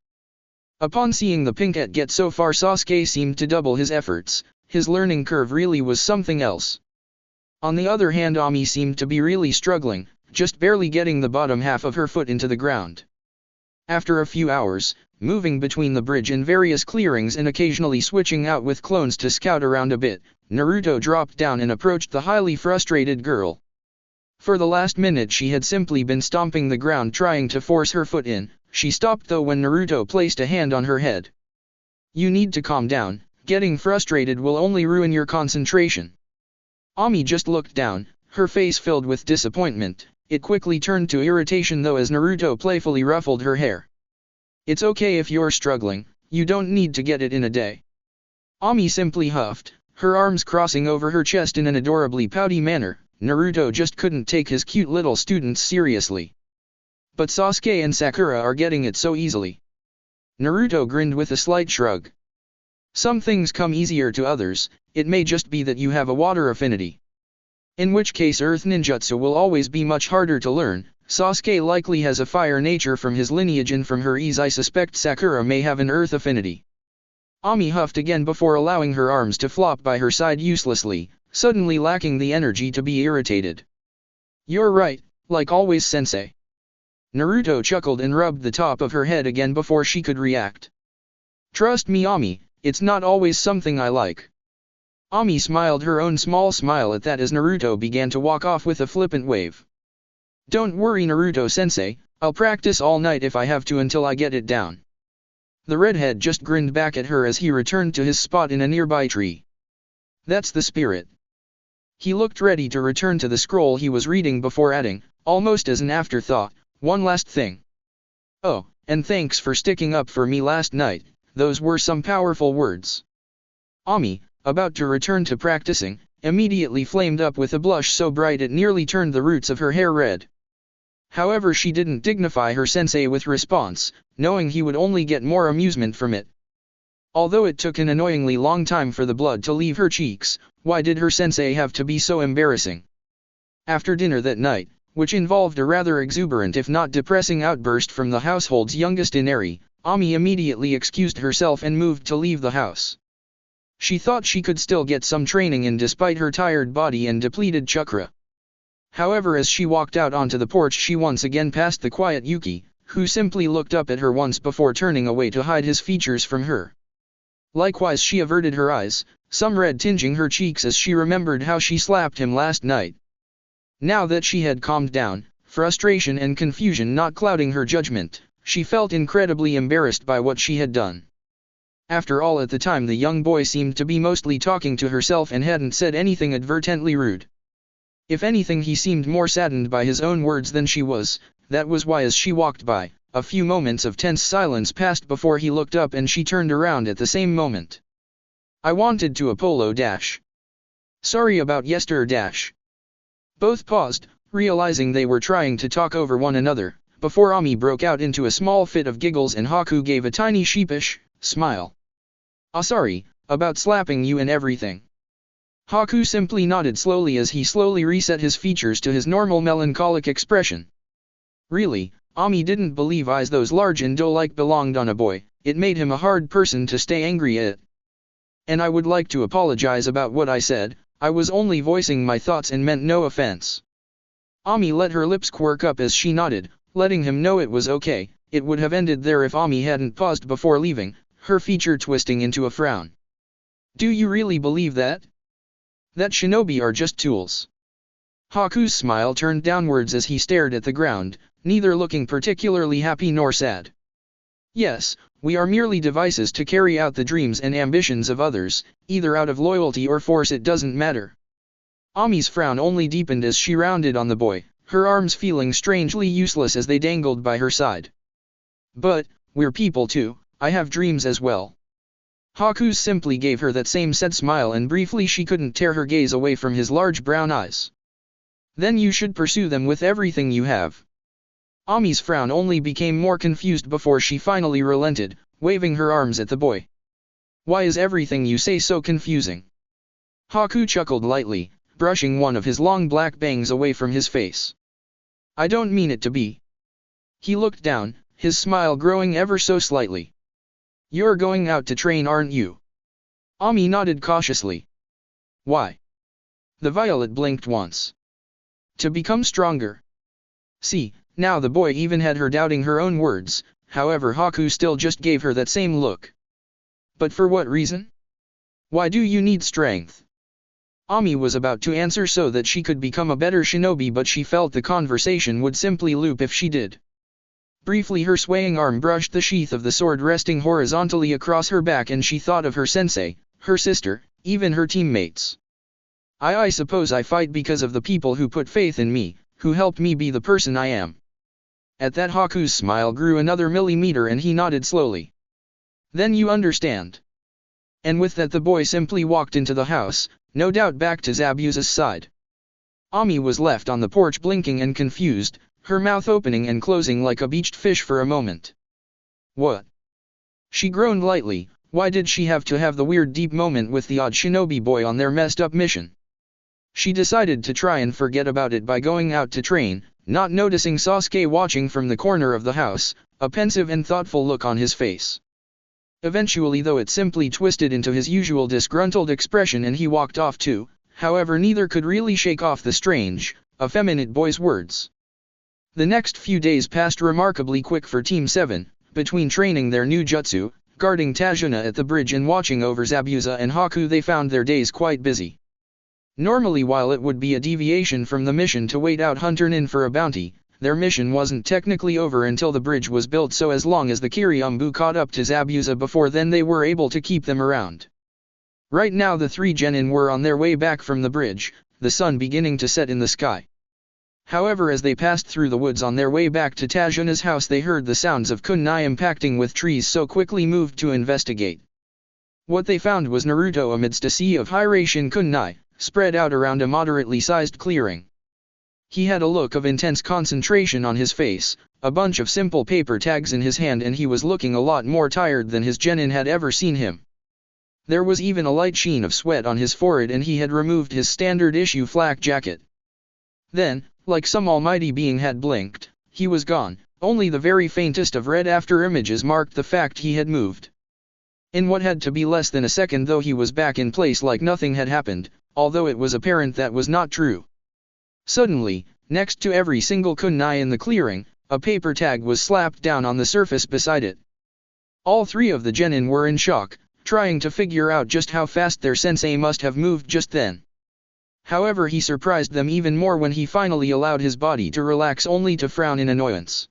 Upon seeing the pinkette get so far, Sasuke seemed to double his efforts. His learning curve really was something else. On the other hand, Ami seemed to be really struggling, just barely getting the bottom half of her foot into the ground. After a few hours, moving between the bridge and various clearings and occasionally switching out with clones to scout around a bit, Naruto dropped down and approached the highly frustrated girl. For the last minute she had simply been stomping the ground trying to force her foot in. She stopped though when Naruto placed a hand on her head. You need to calm down, getting frustrated will only ruin your concentration. Ami just looked down, her face filled with disappointment. It quickly turned to irritation though as Naruto playfully ruffled her hair. It's okay if you're struggling, you don't need to get it in a day. Ami simply huffed, her arms crossing over her chest in an adorably pouty manner. Naruto just couldn't take his cute little students seriously. But Sasuke and Sakura are getting it so easily. Naruto grinned with a slight shrug. Some things come easier to others, it may just be that you have a water affinity. In which case earth ninjutsu will always be much harder to learn. Sasuke likely has a fire nature from his lineage, and from her ease I suspect Sakura may have an earth affinity. Ami huffed again before allowing her arms to flop by her side uselessly, suddenly lacking the energy to be irritated. You're right, like always sensei. Naruto chuckled and rubbed the top of her head again before she could react. Trust me Ami, it's not always something I like. Ami smiled her own small smile at that as Naruto began to walk off with a flippant wave. Don't worry Naruto-sensei, I'll practice all night if I have to until I get it down. The redhead just grinned back at her as he returned to his spot in a nearby tree. That's the spirit. He looked ready to return to the scroll he was reading before adding, almost as an afterthought, one last thing. Oh, and thanks for sticking up for me last night, those were some powerful words. Ami, about to return to practicing, immediately flamed up with a blush so bright it nearly turned the roots of her hair red. However, she didn't dignify her sensei with response, knowing he would only get more amusement from it. Although it took an annoyingly long time for the blood to leave her cheeks, why did her sensei have to be so embarrassing? After dinner that night, which involved a rather exuberant if not depressing outburst from the household's youngest Inari, Ami immediately excused herself and moved to leave the house. She thought she could still get some training in despite her tired body and depleted chakra. However, as she walked out onto the porch she once again passed the quiet Yuki, who simply looked up at her once before turning away to hide his features from her. Likewise she averted her eyes, some red tinging her cheeks as she remembered how she slapped him last night. Now that she had calmed down, frustration and confusion not clouding her judgment, she felt incredibly embarrassed by what she had done. After all, at the time the young boy seemed to be mostly talking to herself and hadn't said anything advertently rude. If anything, he seemed more saddened by his own words than she was. That was why as she walked by, a few moments of tense silence passed before he looked up and she turned around at the same moment. I wanted to Apollo dash. Sorry about yester dash. Both paused, realizing they were trying to talk over one another, before Ami broke out into a small fit of giggles and Haku gave a tiny sheepish smile. Sorry, about slapping you and everything. Haku simply nodded slowly as he slowly reset his features to his normal melancholic expression. Really, Ami didn't believe eyes those large and doe-like belonged on a boy. It made him a hard person to stay angry at. And I would like to apologize about what I said, I was only voicing my thoughts and meant no offense. Ami let her lips quirk up as she nodded, letting him know it was okay. It would have ended there if Ami hadn't paused before leaving, her feature twisting into a frown. Do you really believe that? That shinobi are just tools? Haku's smile turned downwards as he stared at the ground, neither looking particularly happy nor sad. Yes, we are merely devices to carry out the dreams and ambitions of others, either out of loyalty or force, it doesn't matter. Ami's frown only deepened as she rounded on the boy, her arms feeling strangely useless as they dangled by her side. But, we're people too, I have dreams as well. Haku simply gave her that same sad smile and briefly she couldn't tear her gaze away from his large brown eyes. Then you should pursue them with everything you have. Ami's frown only became more confused before she finally relented, waving her arms at the boy. Why is everything you say so confusing? Haku chuckled lightly, brushing one of his long black bangs away from his face. I don't mean it to be. He looked down, his smile growing ever so slightly. You're going out to train, aren't you? Ami nodded cautiously. Why? The violet blinked once. To become stronger. See, now the boy even had her doubting her own words, however Haku still just gave her that same look. But for what reason? Why do you need strength? Ami was about to answer so that she could become a better shinobi, but she felt the conversation would simply loop if she did. Briefly her swaying arm brushed the sheath of the sword resting horizontally across her back and she thought of her sensei, her sister, even her teammates. I suppose I fight because of the people who put faith in me, who helped me be the person I am. At that Haku's smile grew another millimeter and he nodded slowly. Then you understand. And with that the boy simply walked into the house, no doubt back to Zabuza's side. Ami was left on the porch blinking and confused, her mouth opening and closing like a beached fish for a moment. What? She groaned lightly, Why did she have to have the weird deep moment with the odd shinobi boy on their messed up mission? She decided to try and forget about it by going out to train, not noticing Sasuke watching from the corner of the house, a pensive and thoughtful look on his face. Eventually though it simply twisted into his usual disgruntled expression and he walked off too, however neither could really shake off the strange, effeminate boy's words. The next few days passed remarkably quick for Team 7, between training their new jutsu, guarding Tajuna at the bridge and watching over Zabuza and Haku they found their days quite busy. Normally while it would be a deviation from the mission to wait out Hunter Nin for a bounty, their mission wasn't technically over until the bridge was built, so as long as the Kiryumbu caught up to Zabuza before then they were able to keep them around. Right now the three genin were on their way back from the bridge, the sun beginning to set in the sky. However as they passed through the woods on their way back to Tajuna's house they heard the sounds of kunai impacting with trees, so quickly moved to investigate. What they found was Naruto amidst a sea of Hiraishin kunai, spread out around a moderately sized clearing. He had a look of intense concentration on his face, a bunch of simple paper tags in his hand, and he was looking a lot more tired than his genin had ever seen him. There was even a light sheen of sweat on his forehead and he had removed his standard issue flak jacket. Then, like some almighty being had blinked, he was gone, only the very faintest of red after images marked the fact he had moved. In what had to be less than a second though he was back in place like nothing had happened, although it was apparent that was not true. Suddenly, next to every single kunai in the clearing, a paper tag was slapped down on the surface beside it. All three of the genin were in shock, trying to figure out just how fast their sensei must have moved just then. However he surprised them even more when he finally allowed his body to relax only to frown in annoyance.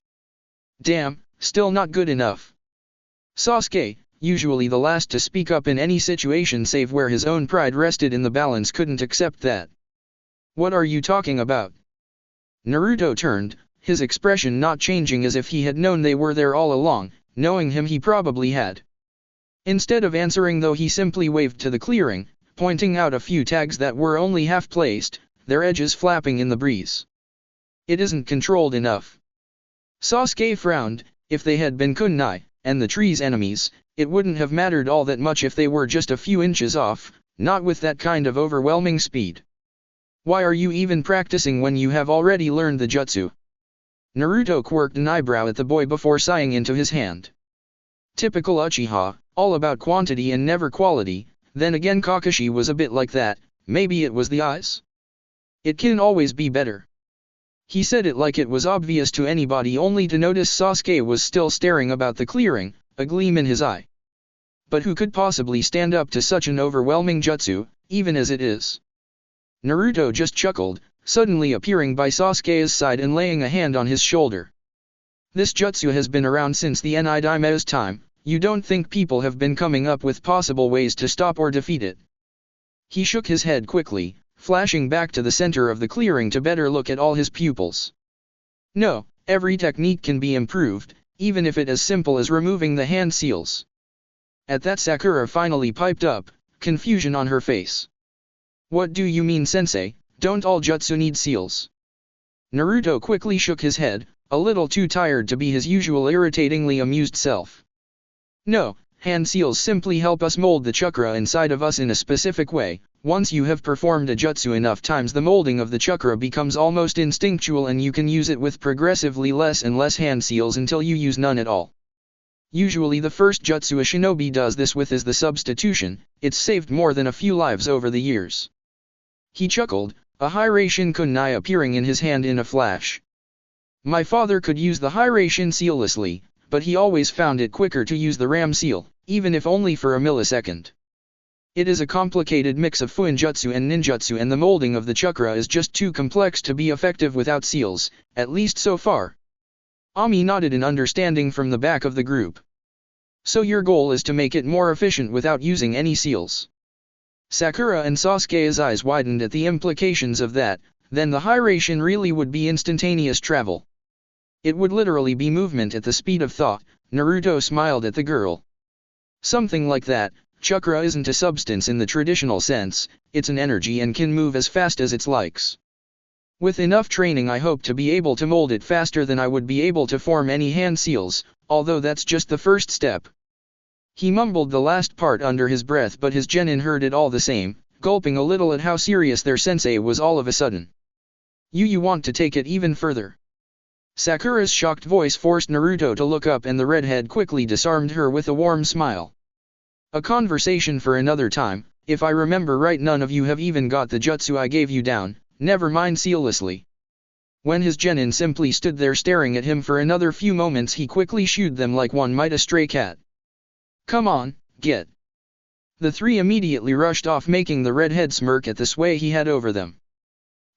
Damn, still not good enough. Sasuke, usually the last to speak up in any situation save where his own pride rested in the balance, couldn't accept that. What are you talking about? Naruto turned, his expression not changing as if he had known they were there all along, knowing him he probably had. Instead of answering though he simply waved to the clearing, pointing out a few tags that were only half placed, their edges flapping in the breeze. It isn't controlled enough. Sasuke frowned. If they had been kunai, and the tree's enemies, it wouldn't have mattered all that much if they were just a few inches off, not with that kind of overwhelming speed. Why are you even practicing when you have already learned the jutsu? Naruto quirked an eyebrow at the boy before sighing into his hand. Typical Uchiha, all about quantity and never quality. Then again Kakashi was a bit like that, maybe it was the eyes? It can always be better. He said it like it was obvious to anybody only to notice Sasuke was still staring about the clearing, a gleam in his eye. But who could possibly stand up to such an overwhelming jutsu, even as it is? Naruto just chuckled, suddenly appearing by Sasuke's side and laying a hand on his shoulder. This jutsu has been around since the Enidaime's time. You don't think people have been coming up with possible ways to stop or defeat it? He shook his head quickly, flashing back to the center of the clearing to better look at all his pupils. No, every technique can be improved, even if it as simple as removing the hand seals. At that Sakura finally piped up, confusion on her face. What do you mean sensei, don't all jutsu need seals? Naruto quickly shook his head, a little too tired to be his usual irritatingly amused self. No, hand seals simply help us mold the chakra inside of us in a specific way. Once you have performed a jutsu enough times the molding of the chakra becomes almost instinctual and you can use it with progressively less and less hand seals until you use none at all. Usually the first jutsu a shinobi does this with is the substitution. It's saved more than a few lives over the years. He chuckled, a Hiraishin kunai appearing in his hand in a flash. My father could use the Hiraishin seallessly, but he always found it quicker to use the ram seal, even if only for a millisecond. It is a complicated mix of fuinjutsu and ninjutsu and the molding of the chakra is just too complex to be effective without seals, at least so far. Ami nodded in understanding from the back of the group. So your goal is to make it more efficient without using any seals. Sakura and Sasuke's eyes widened at the implications of that, then the Hiraishin really would be instantaneous travel. It would literally be movement at the speed of thought. Naruto smiled at the girl. Something like that. Chakra isn't a substance in the traditional sense, it's an energy and can move as fast as it likes. With enough training I hope to be able to mold it faster than I would be able to form any hand seals, although that's just the first step. He mumbled the last part under his breath, but his genin heard it all the same, gulping a little at how serious their sensei was all of a sudden. You want to take it even further? Sakura's shocked voice forced Naruto to look up, and the redhead quickly disarmed her with a warm smile. A conversation for another time. If I remember right, none of you have even got the jutsu I gave you down, never mind sealessly. When his genin simply stood there staring at him for another few moments, he quickly shooed them like one might a stray cat. Come on, get. The three immediately rushed off, making the redhead smirk at the sway he had over them.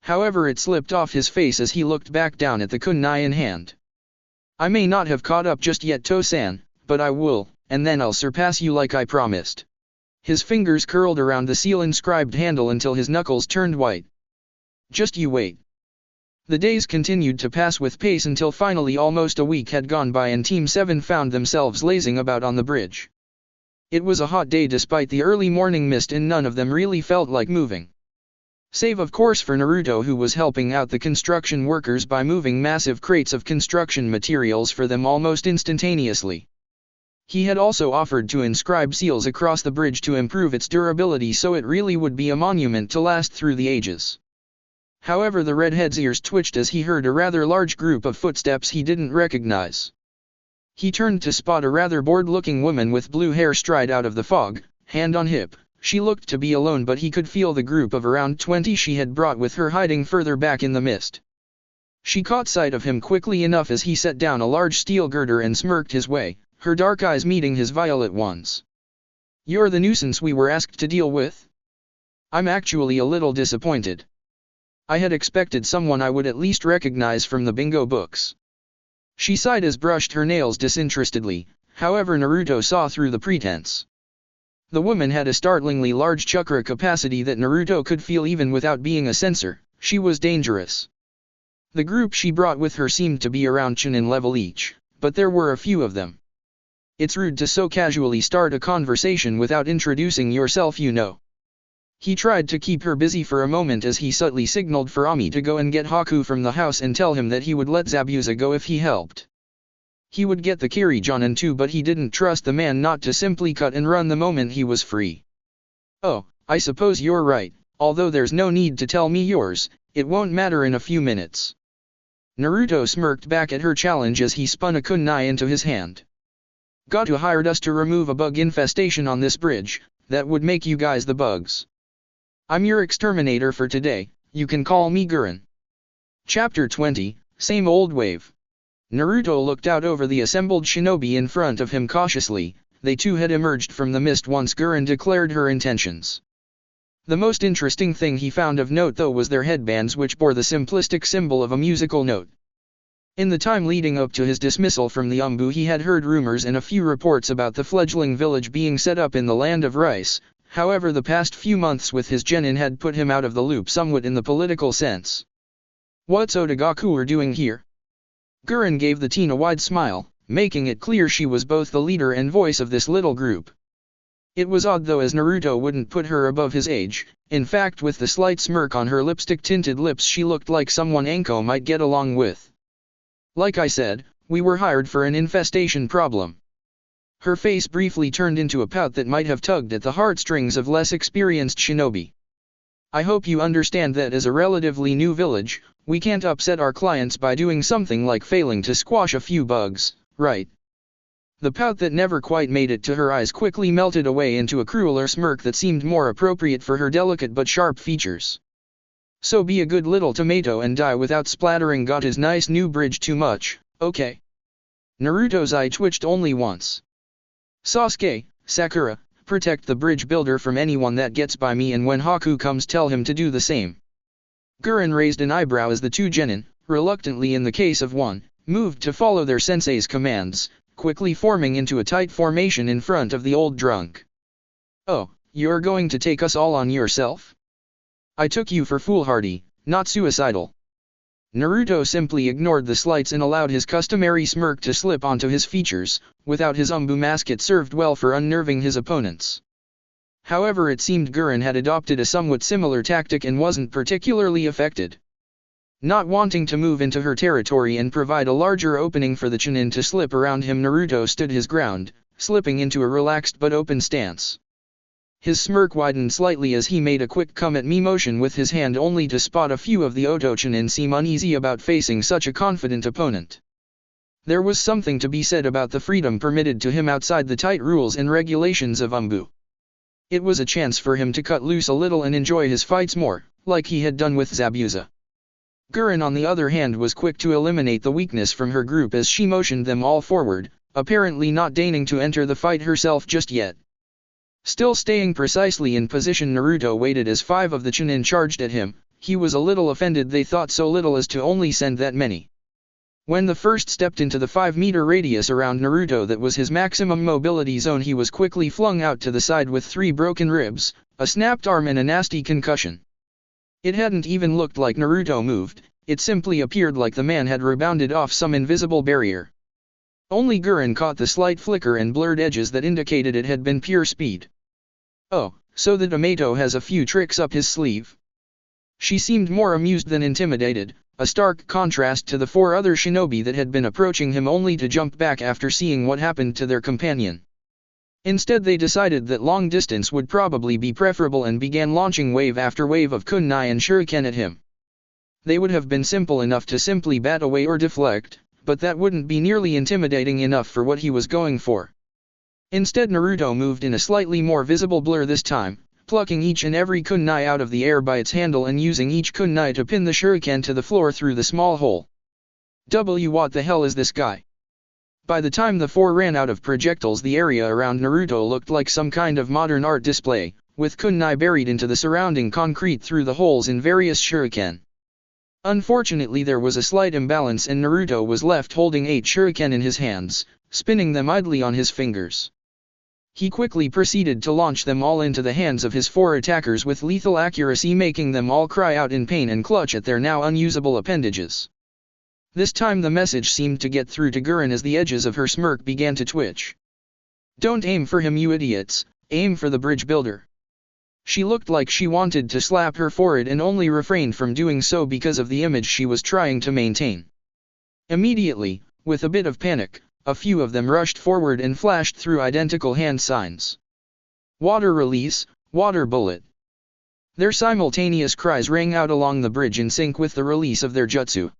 However, it slipped off his face as he looked back down at the kunai in hand. I may not have caught up just yet, To-san, but I will, and then I'll surpass you like I promised. His fingers curled around the seal-inscribed handle until his knuckles turned white. Just you wait. The days continued to pass with pace until finally almost a week had gone by and Team 7 found themselves lazing about on the bridge. It was a hot day despite the early morning mist, and none of them really felt like moving. Save of course for Naruto, who was helping out the construction workers by moving massive crates of construction materials for them almost instantaneously. He had also offered to inscribe seals across the bridge to improve its durability so it really would be a monument to last through the ages. However, the redhead's ears twitched as he heard a rather large group of footsteps he didn't recognize. He turned to spot a rather bored-looking woman with blue hair stride out of the fog, hand on hip. She looked to be alone, but he could feel the group of around 20 she had brought with her hiding further back in the mist. She caught sight of him quickly enough as he set down a large steel girder and smirked his way, her dark eyes meeting his violet ones. You're the nuisance we were asked to deal with? I'm actually a little disappointed. I had expected someone I would at least recognize from the bingo books. She sighed as brushed her nails disinterestedly, however Naruto saw through the pretense. The woman had a startlingly large chakra capacity that Naruto could feel even without being a sensor. She was dangerous. The group she brought with her seemed to be around Chunin level each, but there were a few of them. It's rude to so casually start a conversation without introducing yourself, you know. He tried to keep her busy for a moment as he subtly signaled for Ami to go and get Haku from the house and tell him that he would let Zabuza go if he helped. He would get the Kirijonin too, but he didn't trust the man not to simply cut and run the moment he was free. Oh, I suppose you're right, although there's no need to tell me yours, it won't matter in a few minutes. Naruto smirked back at her challenge as he spun a kunai into his hand. Goto hired us to remove a bug infestation on this bridge, that would make you guys the bugs. I'm your exterminator for today, you can call me Gurren. Chapter 20, Same Old Wave. Naruto looked out over the assembled shinobi in front of him cautiously. They too had emerged from the mist once Gurren declared her intentions. The most interesting thing he found of note though was their headbands, which bore the simplistic symbol of a musical note. In the time leading up to his dismissal from the Umbu, he had heard rumors and a few reports about the fledgling village being set up in the land of rice. However, the past few months with his genin had put him out of the loop somewhat in the political sense. What's Otagaku doing here? Gurren gave the teen a wide smile, making it clear she was both the leader and voice of this little group. It was odd though, as Naruto wouldn't put her above his age. In fact, with the slight smirk on her lipstick-tinted lips, she looked like someone Anko might get along with. Like I said, we were hired for an infestation problem. Her face briefly turned into a pout that might have tugged at the heartstrings of less experienced shinobi. I hope you understand that as a relatively new village, we can't upset our clients by doing something like failing to squash a few bugs, right? The pout that never quite made it to her eyes quickly melted away into a crueler smirk that seemed more appropriate for her delicate but sharp features. So be a good little tomato and die without splattering Goto's nice new bridge too much, okay? Naruto's eye twitched only once. Sasuke, Sakura, protect the bridge builder from anyone that gets by me, and when Haku comes tell him to do the same. Gurren raised an eyebrow as the two genin, reluctantly in the case of one, moved to follow their sensei's commands, quickly forming into a tight formation in front of the old drunk. Oh, you're going to take us all on yourself? I took you for foolhardy, not suicidal. Naruto simply ignored the slights and allowed his customary smirk to slip onto his features. Without his Umbu mask, it served well for unnerving his opponents. However, it seemed Gurren had adopted a somewhat similar tactic and wasn't particularly affected. Not wanting to move into her territory and provide a larger opening for the Chunin to slip around him, Naruto stood his ground, slipping into a relaxed but open stance. His smirk widened slightly as he made a quick come-at-me motion with his hand only to spot a few of the Otochinin seem uneasy about facing such a confident opponent. There was something to be said about the freedom permitted to him outside the tight rules and regulations of Umbu. It was a chance for him to cut loose a little and enjoy his fights more, like he had done with Zabuza. Gurren on the other hand was quick to eliminate the weakness from her group as she motioned them all forward, apparently not deigning to enter the fight herself just yet. Still staying precisely in position, Naruto waited as 5 of the Chunin charged at him. He was a little offended they thought so little as to only send that many. When the first stepped into the 5-meter radius around Naruto that was his maximum mobility zone, he was quickly flung out to the side with 3 broken ribs, a snapped arm and a nasty concussion. It hadn't even looked like Naruto moved, it simply appeared like the man had rebounded off some invisible barrier. Only Gurren caught the slight flicker and blurred edges that indicated it had been pure speed. Oh, so the Tomato has a few tricks up his sleeve. She seemed more amused than intimidated, a stark contrast to the 4 other shinobi that had been approaching him only to jump back after seeing what happened to their companion. Instead they decided that long distance would probably be preferable and began launching wave after wave of kunai and shuriken at him. They would have been simple enough to simply bat away or deflect, but that wouldn't be nearly intimidating enough for what he was going for. Instead Naruto moved in a slightly more visible blur this time, plucking each and every kunai out of the air by its handle and using each kunai to pin the shuriken to the floor through the small hole. What the hell is this guy? By the time the 4 ran out of projectiles, the area around Naruto looked like some kind of modern art display, with kunai buried into the surrounding concrete through the holes in various shuriken. Unfortunately there was a slight imbalance and Naruto was left holding 8 shuriken in his hands, spinning them idly on his fingers. He quickly proceeded to launch them all into the hands of his 4 attackers with lethal accuracy, making them all cry out in pain and clutch at their now unusable appendages. This time the message seemed to get through to Gurren as the edges of her smirk began to twitch. Don't aim for him, you idiots, aim for the bridge builder. She looked like she wanted to slap her forehead and only refrained from doing so because of the image she was trying to maintain. Immediately, with a bit of panic, a few of them rushed forward and flashed through identical hand signs. Water release, water bullet. Their simultaneous cries rang out along the bridge in sync with the release of their jutsu.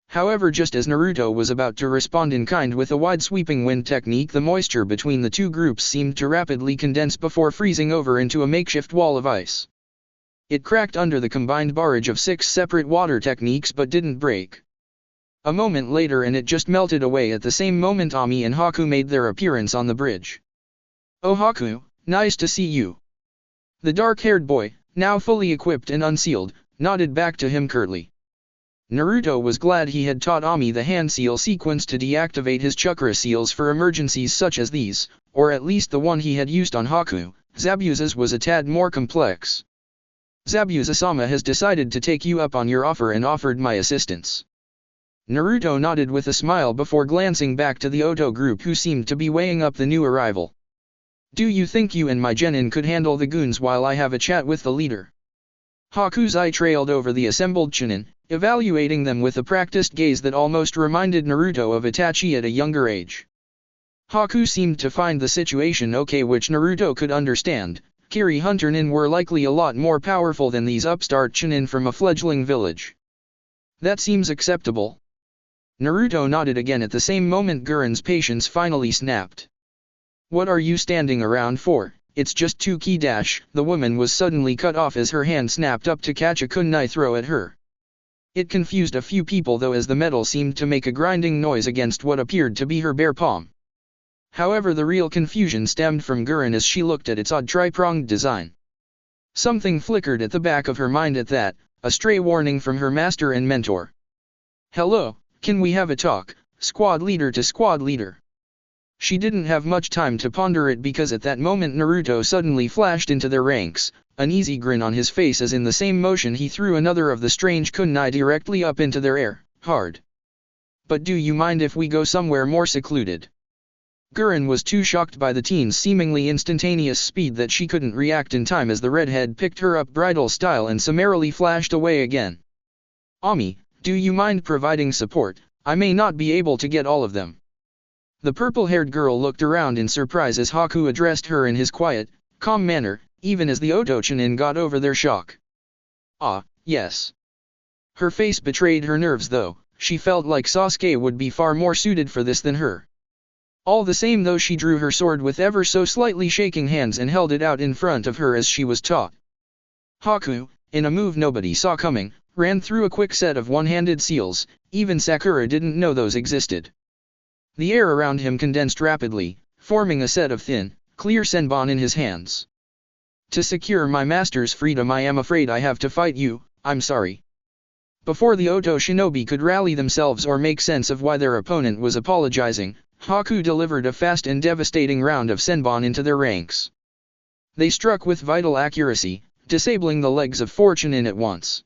However, just as Naruto was about to respond in kind with a wide sweeping wind technique, the moisture between the 2 groups seemed to rapidly condense before freezing over into a makeshift wall of ice. It cracked under the combined barrage of 6 separate water techniques but didn't break. A moment later and it just melted away. At the same moment Ami and Haku made their appearance on the bridge. Oh Haku, nice to see you. The dark-haired boy, now fully equipped and unsealed, nodded back to him curtly. Naruto was glad he had taught Ami the hand seal sequence to deactivate his chakra seals for emergencies such as these, or at least the one he had used on Haku. Zabuza's was a tad more complex. Zabuza-sama has decided to take you up on your offer and offered my assistance. Naruto nodded with a smile before glancing back to the Oto group who seemed to be weighing up the new arrival. Do you think you and my genin could handle the goons while I have a chat with the leader? Haku's eye trailed over the assembled chunin, evaluating them with a practiced gaze that almost reminded Naruto of Itachi at a younger age. Haku seemed to find the situation okay, which Naruto could understand. Kiri Hunter-nin were likely a lot more powerful than these upstart chunin from a fledgling village. That seems acceptable. Naruto nodded again. At the same moment Gurren's patience finally snapped. What are you standing around for? It's just 2 key dash. The woman was suddenly cut off as her hand snapped up to catch a kunai throw at her. It confused a few people though, as the metal seemed to make a grinding noise against what appeared to be her bare palm. However, the real confusion stemmed from Gurren as she looked at its odd tri-pronged design. Something flickered at the back of her mind at that, a stray warning from her master and mentor. Hello, can we have a talk, squad leader to squad leader? She didn't have much time to ponder it because at that moment Naruto suddenly flashed into their ranks, an easy grin on his face as in the same motion he threw another of the strange kunai directly up into their air, hard. But do you mind if we go somewhere more secluded? Gurren was too shocked by the teen's seemingly instantaneous speed that she couldn't react in time as the redhead picked her up bridal style and summarily flashed away again. Ami, do you mind providing support? I may not be able to get all of them. The purple-haired girl looked around in surprise as Haku addressed her in his quiet, calm manner, even as the Otochinin got over their shock. Ah, yes. Her face betrayed her nerves though, she felt like Sasuke would be far more suited for this than her. All the same though she drew her sword with ever so slightly shaking hands and held it out in front of her as she was taught. Haku, in a move nobody saw coming, ran through a quick set of one-handed seals, even Sakura didn't know those existed. The air around him condensed rapidly, forming a set of thin, clear senbon in his hands. To secure my master's freedom I am afraid I have to fight you, I'm sorry. Before the Oto shinobi could rally themselves or make sense of why their opponent was apologizing, Haku delivered a fast and devastating round of senbon into their ranks. They struck with vital accuracy, disabling the legs of Fortunin at once.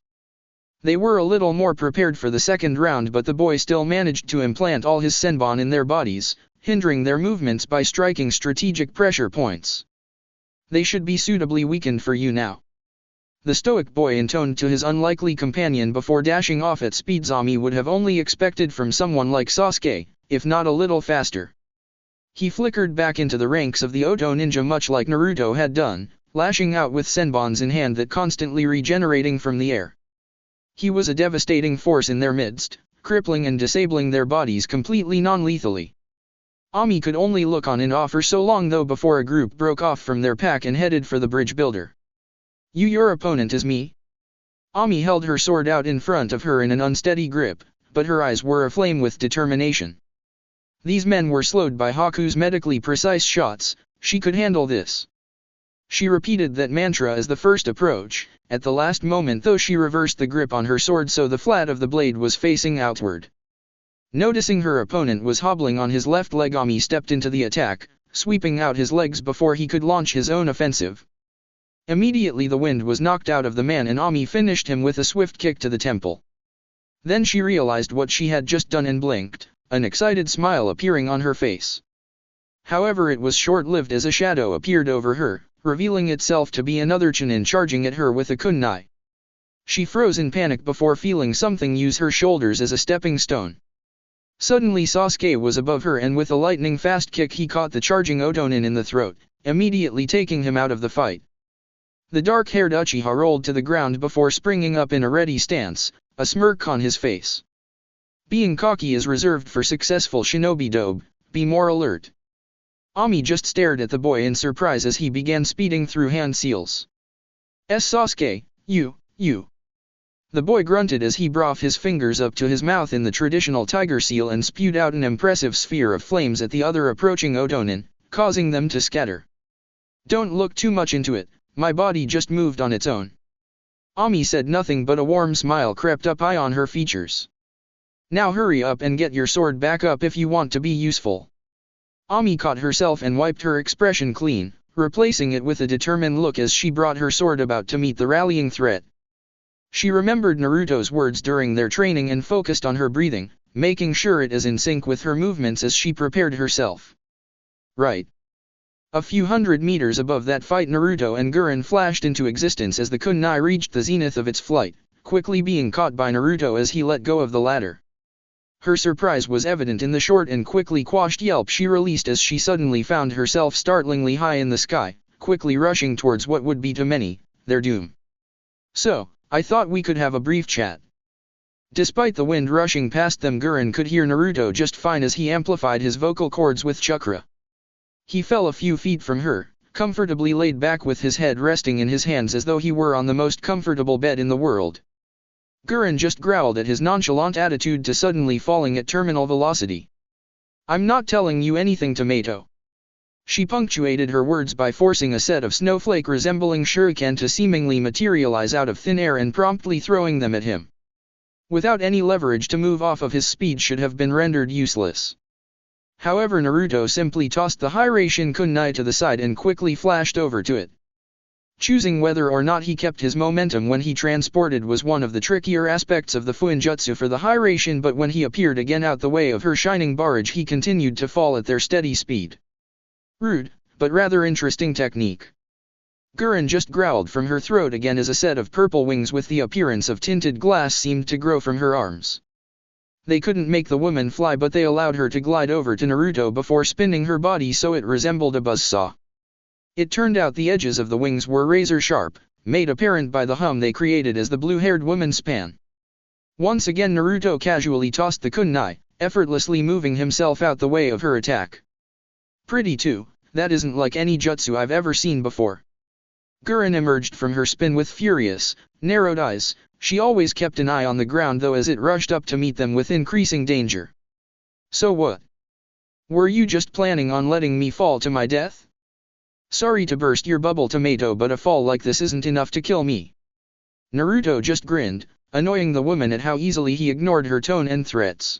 They were a little more prepared for the second round but the boy still managed to implant all his senbon in their bodies, hindering their movements by striking strategic pressure points. They should be suitably weakened for you now. The stoic boy intoned to his unlikely companion before dashing off at speed Zami would have only expected from someone like Sasuke, if not a little faster. He flickered back into the ranks of the Oto ninja much like Naruto had done, lashing out with senbons in hand that constantly regenerating from the air. He was a devastating force in their midst, crippling and disabling their bodies completely non-lethally. Ami could only look on and off for so long though before a group broke off from their pack and headed for the bridge builder. Your opponent is me? Ami held her sword out in front of her in an unsteady grip, but her eyes were aflame with determination. These men were slowed by Haku's medically precise shots, she could handle this. She repeated that mantra as the first approach, at the last moment though she reversed the grip on her sword so the flat of the blade was facing outward. Noticing her opponent was hobbling on his left leg Ami stepped into the attack, sweeping out his legs before he could launch his own offensive. Immediately the wind was knocked out of the man and Ami finished him with a swift kick to the temple. Then she realized what she had just done and blinked, an excited smile appearing on her face. However it was short-lived as a shadow appeared over her, revealing itself to be another Chunin charging at her with a kunai. She froze in panic before feeling something use her shoulders as a stepping stone. Suddenly Sasuke was above her and with a lightning-fast kick he caught the charging Otonin in the throat, immediately taking him out of the fight. The dark-haired Uchiha rolled to the ground before springing up in a ready stance, a smirk on his face. Being cocky is reserved for successful shinobi dobe, be more alert. Ami just stared at the boy in surprise as he began speeding through hand seals. Sasuke, you. The boy grunted as he brought his fingers up to his mouth in the traditional tiger seal and spewed out an impressive sphere of flames at the other approaching Otonin, causing them to scatter. Don't look too much into it, my body just moved on its own. Ami said nothing but a warm smile crept up high on her features. Now hurry up and get your sword back up if you want to be useful. Ami caught herself and wiped her expression clean, replacing it with a determined look as she brought her sword about to meet the rallying threat. She remembered Naruto's words during their training and focused on her breathing, making sure it is in sync with her movements as she prepared herself. Right. A few hundred meters above that fight Naruto and Gurren flashed into existence as the kunai reached the zenith of its flight, quickly being caught by Naruto as he let go of the ladder. Her surprise was evident in the short and quickly quashed yelp she released as she suddenly found herself startlingly high in the sky, quickly rushing towards what would be to many, their doom. So, I thought we could have a brief chat. Despite the wind rushing past them Gurren could hear Naruto just fine as he amplified his vocal cords with chakra. He fell a few feet from her, comfortably laid back with his head resting in his hands as though he were on the most comfortable bed in the world. Gurren just growled at his nonchalant attitude to suddenly falling at terminal velocity. I'm not telling you anything, tomato. She punctuated her words by forcing a set of snowflake resembling shuriken to seemingly materialize out of thin air and promptly throwing them at him. Without any leverage to move off of his speed should have been rendered useless. However Naruto simply tossed the Hiraishin kunai to the side and quickly flashed over to it. Choosing whether or not he kept his momentum when he transported was one of the trickier aspects of the Fuinjutsu for the Hiraishin, but when he appeared again out the way of her shining barrage he continued to fall at their steady speed. Rude, but rather interesting technique. Gurren just growled from her throat again as a set of purple wings with the appearance of tinted glass seemed to grow from her arms. They couldn't make the woman fly, but they allowed her to glide over to Naruto before spinning her body so it resembled a buzzsaw. It turned out the edges of the wings were razor sharp, made apparent by the hum they created as the blue-haired woman span. Once again Naruto casually tossed the kunai, effortlessly moving himself out the way of her attack. Pretty too, that isn't like any jutsu I've ever seen before. Gurren emerged from her spin with furious, narrowed eyes. She always kept an eye on the ground though as it rushed up to meet them with increasing danger. So what? Were you just planning on letting me fall to my death? Sorry to burst your bubble, tomato, but a fall like this isn't enough to kill me. Naruto just grinned, annoying the woman at how easily he ignored her tone and threats.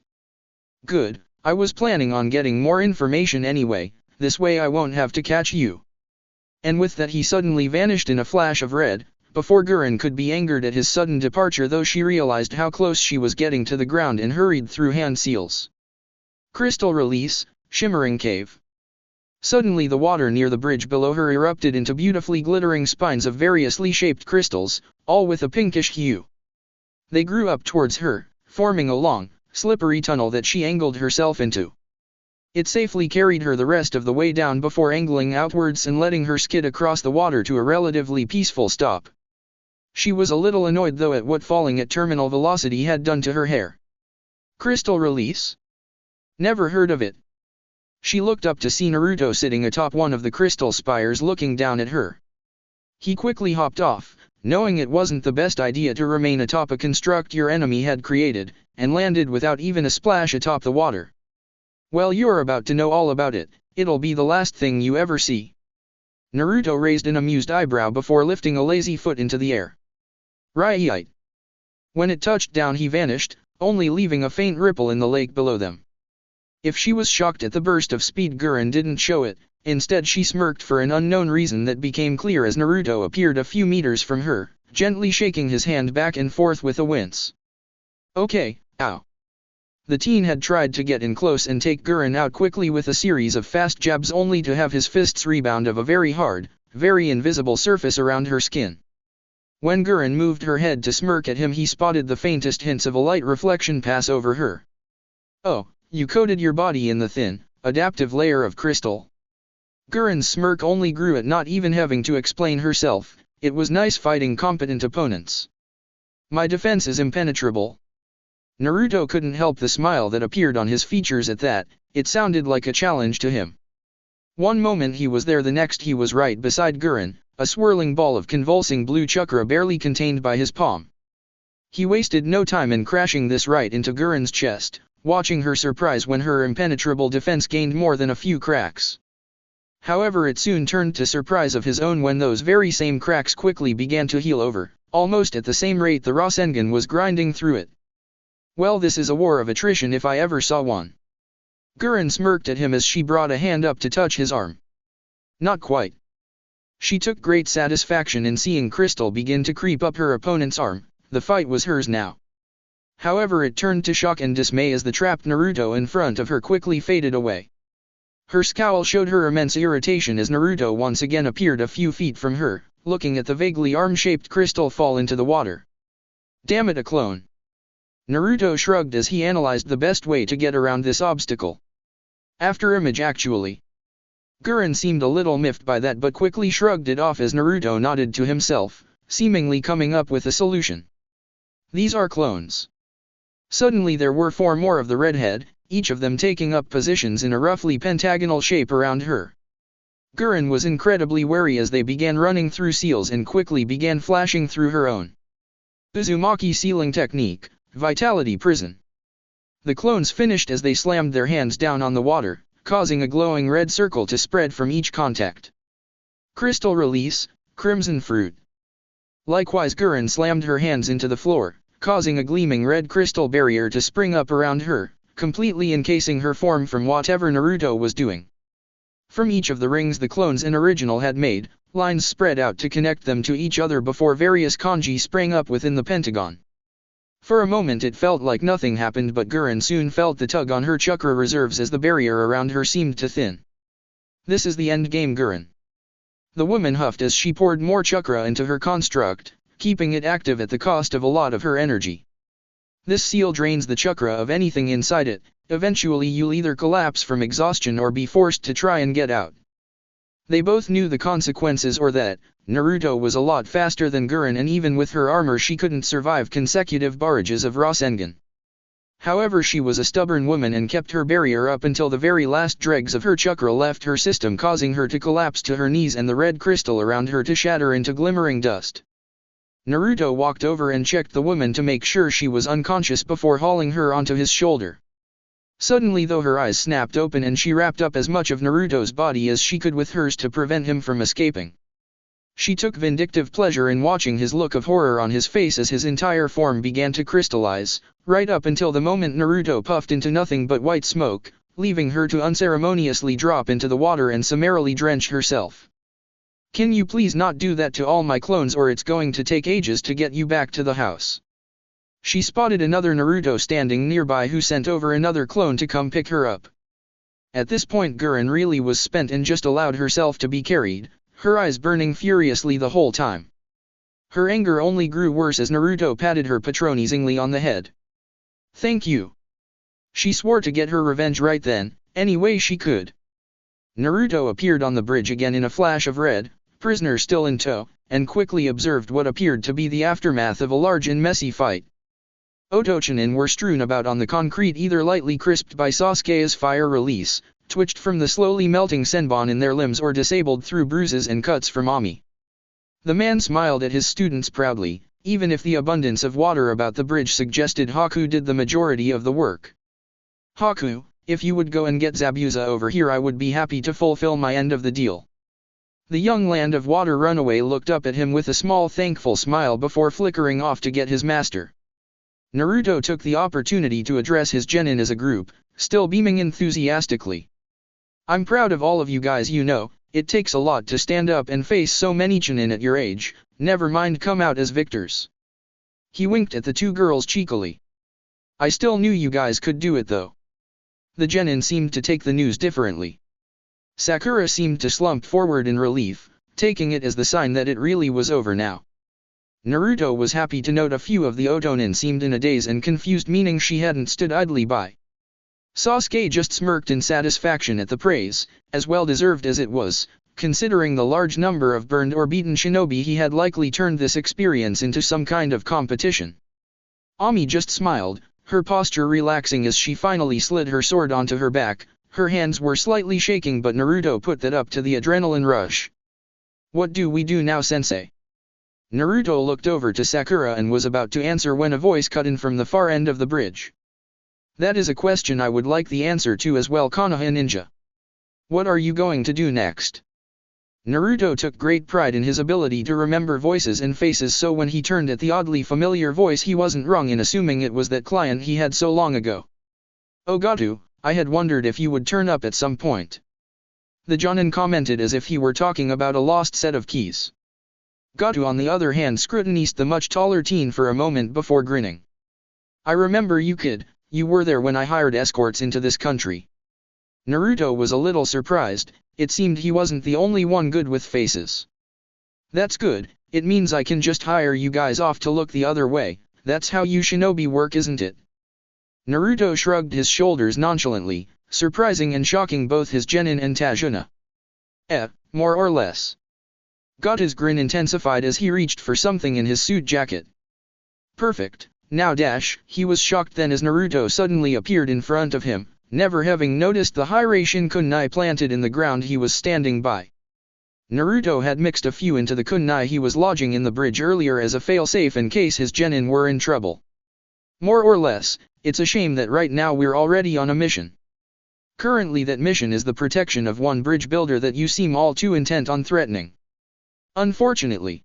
Good, I was planning on getting more information anyway, this way I won't have to catch you. And with that he suddenly vanished in a flash of red. Before Gurren could be angered at his sudden departure, though she realized how close she was getting to the ground and hurried through hand seals. Crystal release, shimmering cave. Suddenly the water near the bridge below her erupted into beautifully glittering spines of variously shaped crystals, all with a pinkish hue. They grew up towards her, forming a long, slippery tunnel that she angled herself into. It safely carried her the rest of the way down before angling outwards and letting her skid across the water to a relatively peaceful stop. She was a little annoyed though at what falling at terminal velocity had done to her hair. Crystal release? Never heard of it. She looked up to see Naruto sitting atop one of the crystal spires looking down at her. He quickly hopped off, knowing it wasn't the best idea to remain atop a construct your enemy had created, and landed without even a splash atop the water. Well, you're about to know all about it, it'll be the last thing you ever see. Naruto raised an amused eyebrow before lifting a lazy foot into the air. Right. When it touched down he vanished, only leaving a faint ripple in the lake below them. If she was shocked at the burst of speed, Gurren didn't show it. Instead she smirked for an unknown reason that became clear as Naruto appeared a few meters from her, gently shaking his hand back and forth with a wince. Okay, ow. The teen had tried to get in close and take Gurren out quickly with a series of fast jabs only to have his fists rebound of a very hard, very invisible surface around her skin. When Gurren moved her head to smirk at him he spotted the faintest hints of a light reflection pass over her. Oh, you coated your body in the thin, adaptive layer of crystal. Gurren's smirk only grew at not even having to explain herself. It was nice fighting competent opponents. My defense is impenetrable. Naruto couldn't help the smile that appeared on his features at that. It sounded like a challenge to him. One moment he was there, the next he was right beside Gurren, a swirling ball of convulsing blue chakra barely contained by his palm. He wasted no time in crashing this right into Gurren's chest, watching her surprise when her impenetrable defense gained more than a few cracks. However, it soon turned to surprise of his own when those very same cracks quickly began to heal over, almost at the same rate the Rasengan was grinding through it. Well, this is a war of attrition if I ever saw one. Gurren smirked at him as she brought a hand up to touch his arm. Not quite. She took great satisfaction in seeing crystal begin to creep up her opponent's arm. The fight was hers now. However, it turned to shock and dismay as the trapped Naruto in front of her quickly faded away. Her scowl showed her immense irritation as Naruto once again appeared a few feet from her, looking at the vaguely arm-shaped crystal fall into the water. Damn it, a clone. Naruto shrugged as he analyzed the best way to get around this obstacle. After image actually. Gurren seemed a little miffed by that but quickly shrugged it off as Naruto nodded to himself, seemingly coming up with a solution. These are clones. Suddenly there were 4 more of the redhead, each of them taking up positions in a roughly pentagonal shape around her. Gurren was incredibly wary as they began running through seals and quickly began flashing through her own Uzumaki sealing technique, Vitality Prison. The clones finished as they slammed their hands down on the water, causing a glowing red circle to spread from each contact. Crystal release, Crimson Fruit. Likewise Gurren slammed her hands into the floor, causing a gleaming red crystal barrier to spring up around her, completely encasing her form from whatever Naruto was doing. From each of the rings the clones in original had made, lines spread out to connect them to each other before various kanji sprang up within the pentagon. For a moment it felt like nothing happened, but Gurren soon felt the tug on her chakra reserves as the barrier around her seemed to thin. This is the end game, Gurren. The woman huffed as she poured more chakra into her construct, keeping it active at the cost of a lot of her energy. This seal drains the chakra of anything inside it. Eventually you'll either collapse from exhaustion or be forced to try and get out. They both knew the consequences, or that Naruto was a lot faster than Gurren, and even with her armor she couldn't survive consecutive barrages of Rasengan. However, she was a stubborn woman and kept her barrier up until the very last dregs of her chakra left her system, causing her to collapse to her knees and the red crystal around her to shatter into glimmering dust. Naruto walked over and checked the woman to make sure she was unconscious before hauling her onto his shoulder. Suddenly though, her eyes snapped open and she wrapped up as much of Naruto's body as she could with hers to prevent him from escaping. She took vindictive pleasure in watching his look of horror on his face as his entire form began to crystallize, right up until the moment Naruto puffed into nothing but white smoke, leaving her to unceremoniously drop into the water and summarily drench herself. "Can you please not do that to all my clones, or it's going to take ages to get you back to the house." She spotted another Naruto standing nearby, who sent over another clone to come pick her up. At this point Gurren really was spent and just allowed herself to be carried, her eyes burning furiously the whole time. Her anger only grew worse as Naruto patted her patronizingly on the head. "Thank you." She swore to get her revenge right then, any way she could. Naruto appeared on the bridge again in a flash of red, prisoner still in tow, and quickly observed what appeared to be the aftermath of a large and messy fight. Otochinin were strewn about on the concrete, either lightly crisped by Sasuke's fire release, twitched from the slowly melting senbon in their limbs, or disabled through bruises and cuts from Ami. The man smiled at his students proudly, even if the abundance of water about the bridge suggested Haku did the majority of the work. "Haku, if you would go and get Zabuza over here, I would be happy to fulfill my end of the deal." The young Land of Water runaway looked up at him with a small thankful smile before flickering off to get his master. Naruto took the opportunity to address his genin as a group, still beaming enthusiastically. "I'm proud of all of you guys, you know, it takes a lot to stand up and face so many chunin at your age, never mind come out as victors." He winked at the two girls cheekily. "I still knew you guys could do it though." The genin seemed to take the news differently. Sakura seemed to slump forward in relief, taking it as the sign that it really was over now. Naruto was happy to note a few of the Otonin seemed in a daze and confused, meaning she hadn't stood idly by. Sasuke just smirked in satisfaction at the praise, as well deserved as it was, considering the large number of burned or beaten shinobi he had likely turned this experience into some kind of competition. Ami just smiled, her posture relaxing as she finally slid her sword onto her back. Her hands were slightly shaking, but Naruto put that up to the adrenaline rush. "What do we do now, sensei?" Naruto looked over to Sakura and was about to answer when a voice cut in from the far end of the bridge. "That is a question I would like the answer to as well, Konoha Ninja. What are you going to do next?" Naruto took great pride in his ability to remember voices and faces, so when he turned at the oddly familiar voice he wasn't wrong in assuming it was that client he had so long ago. "Oh Gato, I had wondered if you would turn up at some point." The Jonin commented as if he were talking about a lost set of keys. Gato on the other hand scrutinized the much taller teen for a moment before grinning. "I remember you, kid, you were there when I hired escorts into this country." Naruto was a little surprised, it seemed he wasn't the only one good with faces. "That's good, it means I can just hire you guys off to look the other way, that's how you shinobi work, isn't it?" Naruto shrugged his shoulders nonchalantly, surprising and shocking both his genin and Tajuna. More or less." Gato's grin intensified as he reached for something in his suit jacket. "Perfect, now dash." He was shocked then as Naruto suddenly appeared in front of him, never having noticed the Hiraishin kunai planted in the ground he was standing by. Naruto had mixed a few into the kunai he was lodging in the bridge earlier as a failsafe in case his genin were in trouble. "More or less, it's a shame that right now we're already on a mission. Currently that mission is the protection of one bridge builder that you seem all too intent on threatening. Unfortunately."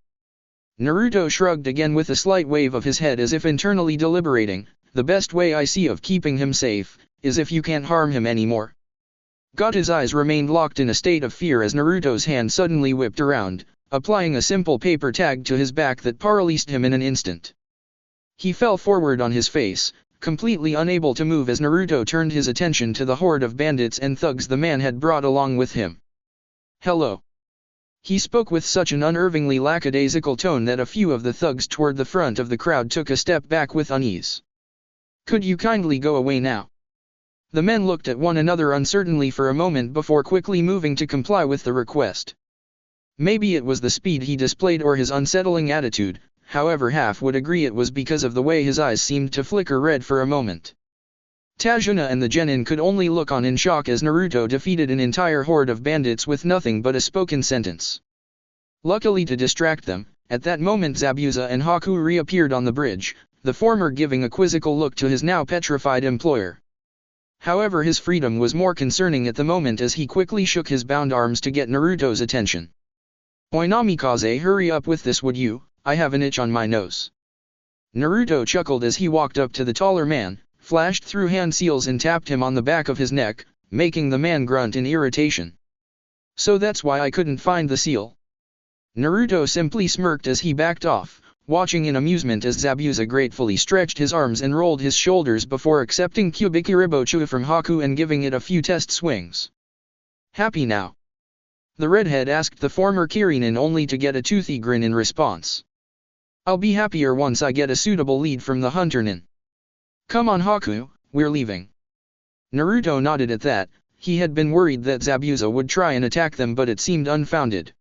Naruto shrugged again with a slight wave of his head as if internally deliberating, "The best way I see of keeping him safe, is if you can't harm him anymore." Gato's eyes remained locked in a state of fear as Naruto's hand suddenly whipped around, applying a simple paper tag to his back that paralyzed him in an instant. He fell forward on his face, completely unable to move as Naruto turned his attention to the horde of bandits and thugs the man had brought along with him. "Hello." He spoke with such an unnervingly lackadaisical tone that a few of the thugs toward the front of the crowd took a step back with unease. Could you kindly go away now? The men looked at one another uncertainly for a moment before quickly moving to comply with the request. Maybe it was the speed he displayed or his unsettling attitude, however half would agree it was because of the way his eyes seemed to flicker red for a moment. Tajuna and the genin could only look on in shock as Naruto defeated an entire horde of bandits with nothing but a spoken sentence. Luckily to distract them, at that moment Zabuza and Haku reappeared on the bridge, the former giving a quizzical look to his now petrified employer. However, his freedom was more concerning at the moment as he quickly shook his bound arms to get Naruto's attention. "Oi Namikaze, hurry up with this would you, I have an itch on my nose." Naruto chuckled as he walked up to the taller man, flashed through hand seals and tapped him on the back of his neck, making the man grunt in irritation. "So that's why I couldn't find the seal?" Naruto simply smirked as he backed off, watching in amusement as Zabuza gratefully stretched his arms and rolled his shoulders before accepting Kubikiribochu from Haku and giving it a few test swings. "Happy now?" the redhead asked the former Kirinin only to get a toothy grin in response. "I'll be happier once I get a suitable lead from the hunternin. Come on Haku, we're leaving." Naruto nodded at that. He had been worried that Zabuza would try and attack them, but it seemed unfounded.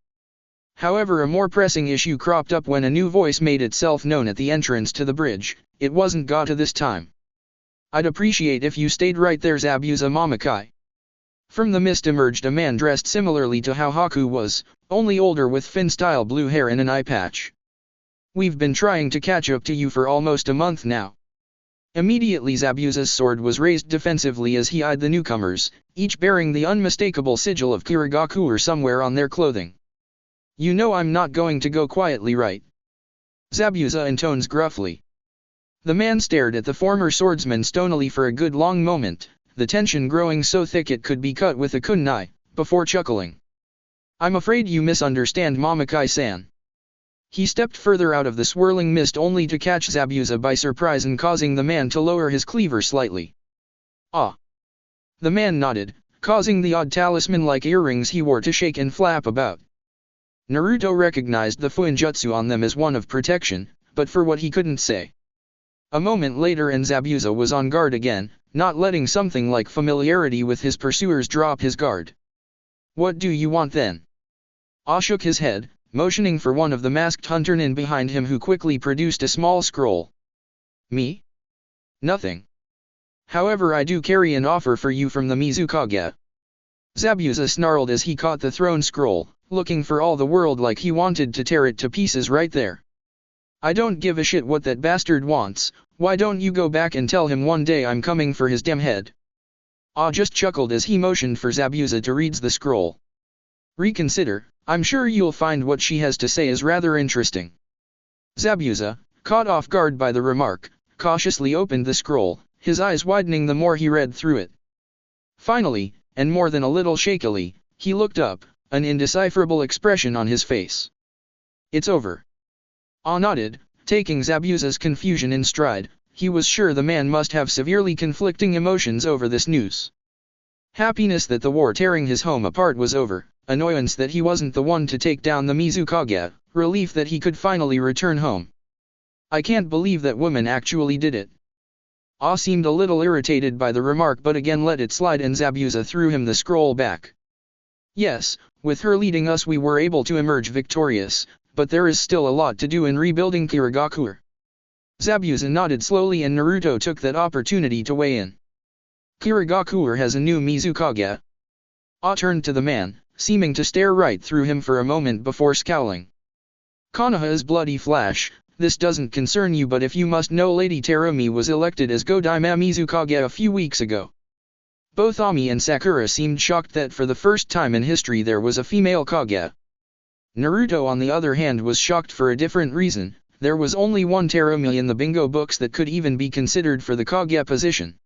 However, a more pressing issue cropped up when a new voice made itself known at the entrance to the bridge. It wasn't Gata this time. "I'd appreciate if you stayed right there, Zabuza Mamakai." From the mist emerged a man dressed similarly to how Haku was, only older, with fin-style blue hair and an eye patch. "We've been trying to catch up to you for almost a month now." Immediately Zabuza's sword was raised defensively as he eyed the newcomers, each bearing the unmistakable sigil of Kirigakure somewhere on their clothing. "You know I'm not going to go quietly, right?" Zabuza intones gruffly. The man stared at the former swordsman stonily for a good long moment, the tension growing so thick it could be cut with a kunai, before chuckling. "I'm afraid you misunderstand Mamakai-san." He stepped further out of the swirling mist only to catch Zabuza by surprise and causing the man to lower his cleaver slightly. "Ah." The man nodded, causing the odd talisman-like earrings he wore to shake and flap about. Naruto recognized the fuinjutsu on them as one of protection, but for what he couldn't say. A moment later and Zabuza was on guard again, not letting something like familiarity with his pursuers drop his guard. "What do you want then?" Ah shook his head, motioning for one of the masked hunternin behind him, who quickly produced a small scroll. "Me? Nothing. However, I do carry an offer for you from the Mizukage." Zabuza snarled as he caught the thrown scroll, looking for all the world like he wanted to tear it to pieces right there. "I don't give a shit what that bastard wants. Why don't you go back and tell him one day I'm coming for his damn head?" Ah just chuckled as he motioned for Zabuza to read the scroll. "Reconsider, I'm sure you'll find what she has to say is rather interesting." Zabuza, caught off guard by the remark, cautiously opened the scroll, his eyes widening the more he read through it. Finally, and more than a little shakily, he looked up, an indecipherable expression on his face. "It's over." Ah nodded, taking Zabuza's confusion in stride. He was sure the man must have severely conflicting emotions over this news. Happiness that the war tearing his home apart was over, annoyance that he wasn't the one to take down the Mizukage, relief that he could finally return home. "I can't believe that woman actually did it." Ah seemed a little irritated by the remark, but again let it slide, and Zabuza threw him the scroll back. "Yes, with her leading us we were able to emerge victorious, but there is still a lot to do in rebuilding Kirigakure." Zabuza nodded slowly and Naruto took that opportunity to weigh in. "Kirigakure has a new Mizukage." Ah turned to the man, seeming to stare right through him for a moment before scowling. "Konoha's bloody flash, this doesn't concern you, but if you must know, Lady Terumi was elected as Godaima Mizukage a few weeks ago." Both Ami and Sakura seemed shocked that for the first time in history there was a female Kage. Naruto on the other hand was shocked for a different reason. There was only one Terumi in the bingo books that could even be considered for the Kage position.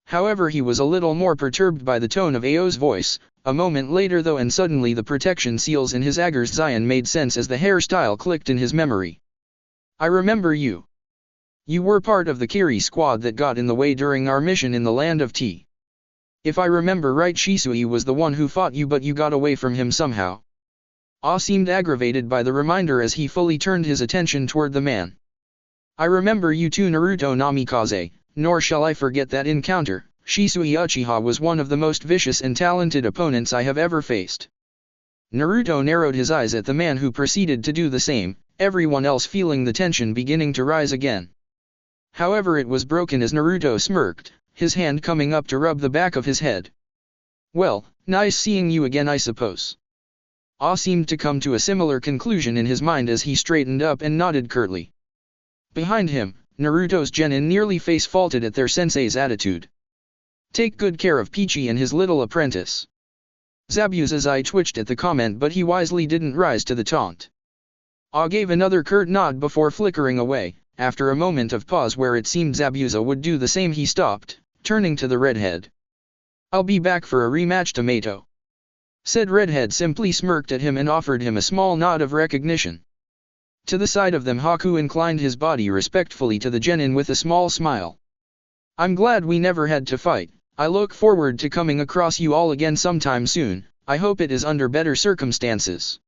However, he was a little more perturbed by the tone of Ao's voice. A moment later though, and suddenly the protection seals in his Ager's Zion made sense as the hairstyle clicked in his memory. "I remember you. You were part of the Kiri squad that got in the way during our mission in the Land of Tea. If I remember right, Shisui was the one who fought you, but you got away from him somehow." Ah seemed aggravated by the reminder as he fully turned his attention toward the man. "I remember you too, Naruto Namikaze. nor shall I forget that encounter. Shisui Uchiha was one of the most vicious and talented opponents I have ever faced. Naruto narrowed his eyes at the man who proceeded to do the same, everyone else feeling the tension beginning to rise again. However, it was broken as Naruto smirked, his hand coming up to rub the back of his head. "Well, nice seeing you again, I suppose." Ah seemed to come to a similar conclusion in his mind as he straightened up and nodded curtly. Behind him, Naruto's genin nearly face-faulted at their sensei's attitude. "Take good care of Peachy and his little apprentice." Zabuza's eye twitched at the comment, but he wisely didn't rise to the taunt. Ah gave another curt nod before flickering away. After a moment of pause where it seemed Zabuza would do the same, he stopped, turning to the redhead. "I'll be back for a rematch, Tomato." Said redhead simply smirked at him and offered him a small nod of recognition. To the side of them, Haku inclined his body respectfully to the genin with a small smile. "I'm glad we never had to fight. I look forward to coming across you all again sometime soon. I hope it is under better circumstances."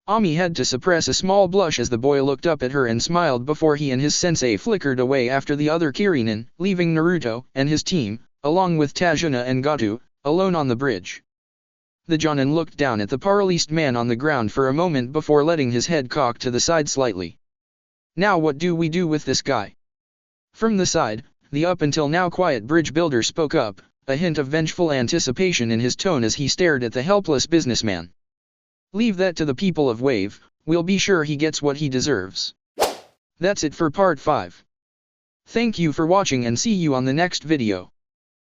Ami had to suppress a small blush as the boy looked up at her and smiled before he and his sensei flickered away after the other Kirinin, leaving Naruto and his team, along with Tajuna and Gato, alone on the bridge. The Jonin looked down at the paralyzed man on the ground for a moment before letting his head cock to the side slightly. "Now what do we do with this guy?" From the side, the up until now quiet bridge builder spoke up, a hint of vengeful anticipation in his tone as he stared at the helpless businessman. "Leave that to the people of Wave, we'll be sure he gets what he deserves." That's it for part 5. Thank you for watching and see you on the next video.